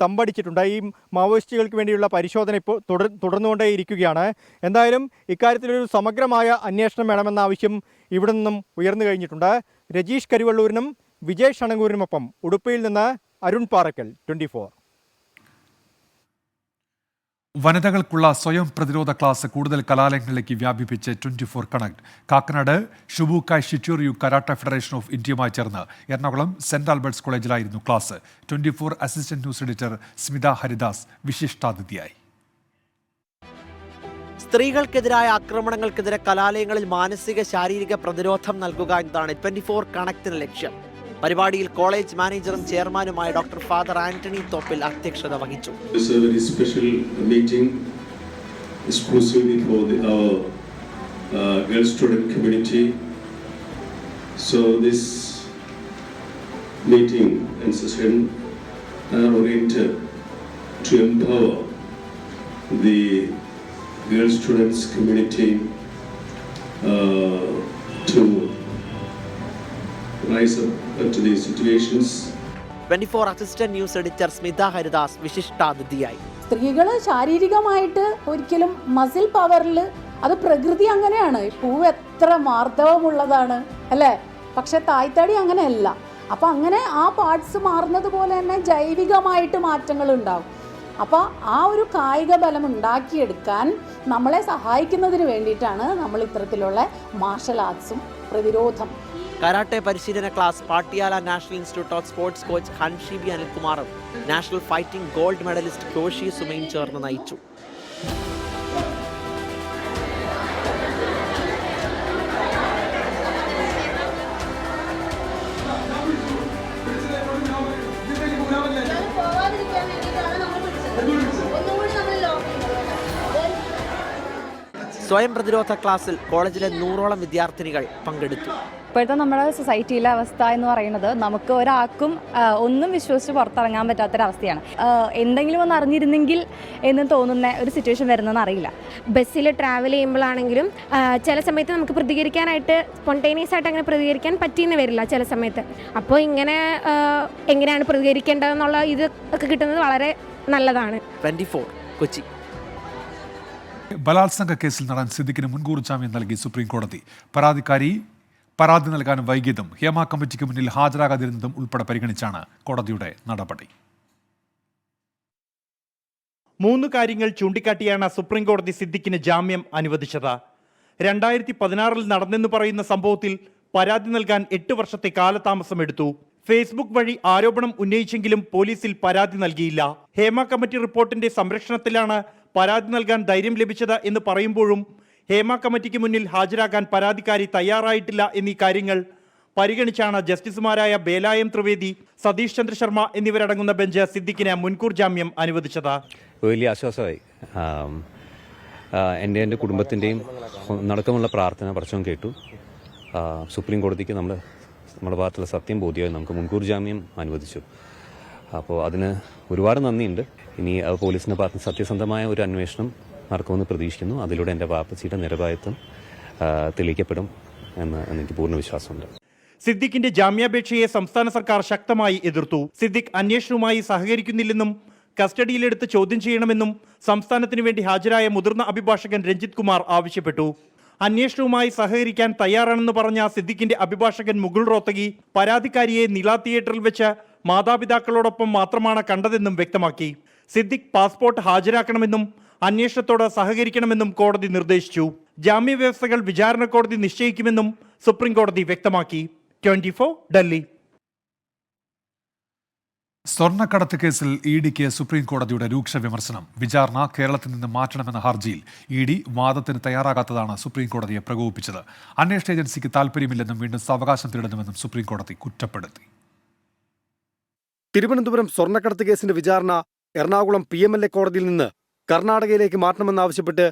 തമ്പടിച്ചിട്ടുണ്ട്. ഈ മാവോയിസ്റ്റുകൾക്ക് വേണ്ടിയുള്ള പരിശോധന ഇപ്പോൾ തുടർന്നുകൊണ്ടേയിരിക്കുകയാണ്. എന്തായാലും ഇക്കാര്യത്തിലൊരു സമഗ്രമായ അന്വേഷണം വേണമെന്ന ആവശ്യം ഇവിടെ നിന്നും ഉയർന്നു കഴിഞ്ഞിട്ടുണ്ട്. രജീഷ് കരിവള്ളൂരിനും വിജയ് ഷണങ്കൂരിനുമൊപ്പം ഉടുപ്പിയിൽ നിന്ന് അരുൺ പാറക്കൽ, 24. വനിതകൾക്കുള്ള സ്വയം പ്രതിരോധ ക്ലാസ് കൂടുതൽ കലാലയങ്ങളിലേക്ക് വ്യാപിപ്പിച്ച് 24 connect. Kakkanad Shubukai Shito Ryu karate federation of ഇന്ത്യയുമായി ചേർന്ന് എറണാകുളം സെന്റ് ആൽബർട്ട്സ് കോളേജിലായിരുന്നു class. 24 assistant news editor Smitha Haridas വിശിഷ്ടാതിഥിയായി. സ്ത്രീകൾക്കെതിരായ ആക്രമണങ്ങൾക്കെതിരെ കലാലയങ്ങളിൽ മാനസിക ശാരീരിക പ്രതിരോധം നൽകുക എന്നതാണ് 24 കണക്റ്റിന് ലക്ഷ്യം. പരിപാടിയിൽ കോളേജ് മാനേജറും ചെയർമാനുമായ ഡോക്ടർ ഫാദർ ആന്റണി തോപ്പിൽ അധ്യക്ഷത വഹിച്ചു. Exclusively for our girl student community. So this meeting and session are oriented to empower the girl students community to rise up to these situations. 24 assistant news editor Smitha Haridas വിശിഷ്ടാതിഥിയായി. സ്ത്രീകൾ ശാരീരികമായിട്ട് ഒരിക്കലും മസിൽ പവറിൽ അത് പ്രകൃതി അങ്ങനെയാണ്. പൂവ് എത്ര മാർദ്ദവമുള്ളതാണ് അല്ലേ, പക്ഷെ തായ്തടി അങ്ങനെയല്ല. അപ്പം അങ്ങനെ ആ പാർട്സ് മാറുന്നത് പോലെ തന്നെ ജൈവികമായിട്ട് മാറ്റങ്ങൾ ഉണ്ടാവും. അപ്പോൾ ആ ഒരു കായിക ബലം ഉണ്ടാക്കിയെടുക്കാൻ നമ്മളെ സഹായിക്കുന്നതിന് വേണ്ടിയിട്ടാണ് നമ്മൾ ഇത്തരത്തിലുള്ള മാർഷൽ ആർട്സും പ്രതിരോധം. കരാട്ടെ പരിശീലന class Patiala national institute of sports coach ഹൻഷിബി അനിൽകുമാറും നാഷണൽ ഫൈറ്റിംഗ് ഗോൾഡ് മെഡലിസ്റ്റ് കോഷി സുമയും ചേർന്ന് നയിച്ചു. സ്വയം പ്രതിരോധ ക്ലാസ്സിൽ കോളേജിലെ 100ഓളം വിദ്യാർത്ഥിനികൾ പങ്കെടുത്തു. ഇപ്പോഴത്തെ നമ്മുടെ സൊസൈറ്റിയിലെ അവസ്ഥ എന്ന് പറയുന്നത് നമുക്ക് ഒരാൾക്കും ഒന്നും വിശ്വസിച്ച് പുറത്തിറങ്ങാൻ പറ്റാത്തൊരവസ്ഥയാണ്. എന്തെങ്കിലും ഒന്ന് അറിഞ്ഞിരുന്നെങ്കിൽ എന്ന് തോന്നുന്ന ഒരു സിറ്റുവേഷൻ വരുന്നതെന്ന് അറിയില്ല. ബസ്സിൽ ട്രാവൽ ചെയ്യുമ്പോഴാണെങ്കിലും ചില സമയത്ത് നമുക്ക് പ്രതികരിക്കാനായിട്ട് സ്പോണ്ടേനിയസ് ആയിട്ട് അങ്ങനെ പ്രതികരിക്കാൻ പറ്റിയെന്ന് വരില്ല ചില സമയത്ത്. അപ്പോൾ ഇങ്ങനെ എങ്ങനെയാണ് പ്രതികരിക്കേണ്ടതെന്നുള്ള ഇത് ഒക്കെ കിട്ടുന്നത് വളരെ നല്ലതാണ്. 24 കൊച്ചി. ബലാത്സംഗ കേസിൽ നടൻ സിദ്ദിഖിന് മുൻകൂർ ജാമ്യം നൽകി സുപ്രീം കോടതി. പരാതി നൽകാൻ വൈകിയതും ഹേമ കമ്മിറ്റിക്ക് മുന്നിൽ ഹാജരാകാതിരുന്നതും ഉൾപ്പെടെ പരിഗണിച്ചാണ് കോടതിയുടെ നടപടി. 3 കാര്യങ്ങൾ ചൂണ്ടിക്കാട്ടിയാണ് സുപ്രീം കോടതി സിദ്ദിഖിന് ജാമ്യം അനുവദിച്ചത്. 2016 നടന്നെന്ന് പറയുന്ന സംഭവത്തിൽ പരാതി നൽകാൻ 8 വർഷത്തെ കാലതാമസമെടുത്തു. ഫേസ്ബുക്ക് വഴി ആരോപണം ഉന്നയിച്ചെങ്കിലും പോലീസിൽ പരാതി നൽകിയില്ല. ഹേമ കമ്മിറ്റി റിപ്പോർട്ടിന്റെ സംരക്ഷണത്തിലാണ് പരാതി നൽകാൻ ധൈര്യം ലഭിച്ചത് എന്ന് പറയുമ്പോഴും ഹേമ കമ്മിറ്റിക്ക് മുന്നിൽ ഹാജരാകാൻ പരാതിക്കാരി തയ്യാറായിട്ടില്ല എന്നീ കാര്യങ്ങൾ പരിഗണിച്ചാണ് ജസ്റ്റിസുമാരായ ബേലായം ത്രിവേദി, സതീഷ് ചന്ദ്ര ശർമ്മ എന്നിവരടങ്ങുന്ന ബെഞ്ച് സിദ്ദിഖിന് മുൻകൂർ ജാമ്യം അനുവദിച്ചത്. വലിയ ആശ്വാസമായി. എൻ്റെ കുടുംബത്തിൻ്റെയും നടക്കമുള്ള പ്രാർത്ഥന പടച്ചവൻ കേട്ടു. സുപ്രീം കോടതിക്ക് നമ്മുടെ ഭാഗത്തുള്ള സത്യം ബോധ്യമായി നമുക്ക് മുൻകൂർ ജാമ്യം അനുവദിച്ചു. അപ്പോൾ അതിന് ഒരുപാട് നന്ദിയുണ്ട്. ഇനി പോലീസിൻ്റെ ഭാഗത്ത് സത്യസന്ധമായ ഒരു അന്വേഷണം നടക്കുമെന്ന് പ്രതീക്ഷിക്കുന്നു. അതിലൂടെ എൻ്റെ വാപ്പച്ചിയുടെ നിരപായത്വം തെളിയിക്കപ്പെടും എന്ന് എനിക്ക് പൂർണ്ണ വിശ്വാസമുണ്ട്. സിദ്ദിഖിന്റെ ജാമ്യാപേക്ഷയെ സംസ്ഥാന സർക്കാർ ശക്തമായി എതിർത്തു. സിദ്ദിഖ് അന്വേഷണവുമായി സഹകരിക്കുന്നില്ലെന്നും കസ്റ്റഡിയിലെടുത്ത് ചോദ്യം ചെയ്യണമെന്നും സംസ്ഥാനത്തിനു വേണ്ടി ഹാജരായ മുതിർന്ന അഭിഭാഷകൻ രഞ്ജിത് കുമാർ ആവശ്യപ്പെട്ടു. അന്വേഷണവുമായി സഹകരിക്കാൻ തയ്യാറാണെന്ന് പറഞ്ഞ സിദ്ദിഖിന്റെ അഭിഭാഷകൻ മുകുൾ റോത്തഗി പരാതിക്കാരിയെ നില തിയേറ്ററിൽ വെച്ച് മാതാപിതാക്കളോടൊപ്പം മാത്രമാണ് കണ്ടതെന്നും വ്യക്തമാക്കി. സിദ്ദിഖ് പാസ്പോർട്ട് ഹാജരാക്കണമെന്നും അന്വേഷണത്തോട് സഹകരിക്കണമെന്നും കോടതി നിർദ്ദേശിച്ചു. ജാമ്യവ്യവസ്ഥകൾ വിചാരണ കോടതി നിശ്ചയിക്കുമെന്നും സുപ്രീം കോടതി വ്യക്തമാക്കി. 24 ഡൽഹി. സ്വർണ്ണക്കടത്ത് കേസിൽ ഇഡിക്ക് സുപ്രീം കോടതിയുടെ രൂക്ഷ വിമർശനം. വിചാരണ കേരളത്തിൽ നിന്ന് മാറ്റണമെന്ന ഹർജിയിൽ ഇഡി വാദത്തിന് തയ്യാറാകാത്തതാണ് സുപ്രീം കോടതിയെ പ്രകോപിപ്പിച്ചത്. അന്വേഷണ ഏജൻസിക്ക് താൽപ്പര്യമില്ലെന്നും വീണ്ടും സാവകാശം തേടണമെന്നും സുപ്രീം കോടതി കുറ്റപ്പെടുത്തി. തിരുവനന്തപുരം സ്വർണ്ണക്കടത്ത് കേസിന്റെ വിചാരണ എറണാകുളം PMLA കോടതിയിൽ നിന്ന് കർണാടകയിലേക്ക് മാറ്റണമെന്നാവശ്യപ്പെട്ട്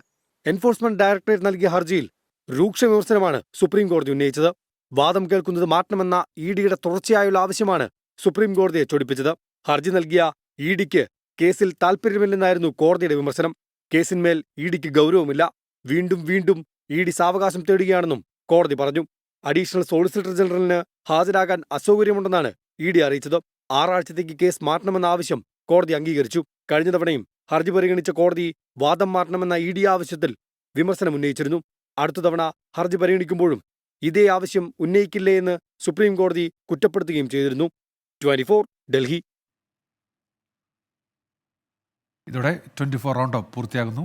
എൻഫോഴ്സ്മെന്റ് ഡയറക്ടറേറ്റ് നൽകിയ ഹർജിയിൽ രൂക്ഷ വിമർശനമാണ് സുപ്രീം കോടതി ഉന്നയിച്ചത്. വാദം കേൾക്കുന്നത് മാറ്റണമെന്ന ഇഡിയുടെ തുടർച്ചയായുള്ള ആവശ്യമാണ് സുപ്രീം കോടതിയെ ചൊടിപ്പിച്ചത്. ഹർജി നൽകിയ ഇഡിക്ക് കേസിൽ താൽപ്പര്യമില്ലെന്നായിരുന്നു കോടതിയുടെ വിമർശനം. കേസിന്മേൽ ഇഡിക്ക് ഗൗരവമില്ല. വീണ്ടും വീണ്ടും ഇഡി സാവകാശം തേടുകയാണെന്നും കോടതി പറഞ്ഞു. അഡീഷണൽ സോളിസിറ്റർ ജനറലിന് ഹാജരാകാൻ അസൗകര്യമുണ്ടെന്നാണ് ഇഡി അറിയിച്ചത്. 6 ആഴ്ചത്തേക്ക് കേസ് മാറ്റണമെന്ന ആവശ്യം കോടതി അംഗീകരിച്ചു. കഴിഞ്ഞ തവണയും ഹർജി പരിഗണിച്ച കോടതി വാദം മാറ്റണമെന്ന ഇഡി ആവശ്യത്തിൽ വിമർശനം ഉന്നയിച്ചിരുന്നു. അടുത്ത തവണ ഹർജി പരിഗണിക്കുമ്പോഴും ഇതേ ആവശ്യം ഉന്നയിക്കില്ലേ എന്ന് സുപ്രീം കോടതി കുറ്റപ്പെടുത്തുകയും ചെയ്തിരുന്നു. 24 ഡൽഹി. ഇതോടെ 24 റൗണ്ട് പൂർത്തിയാകുന്നു.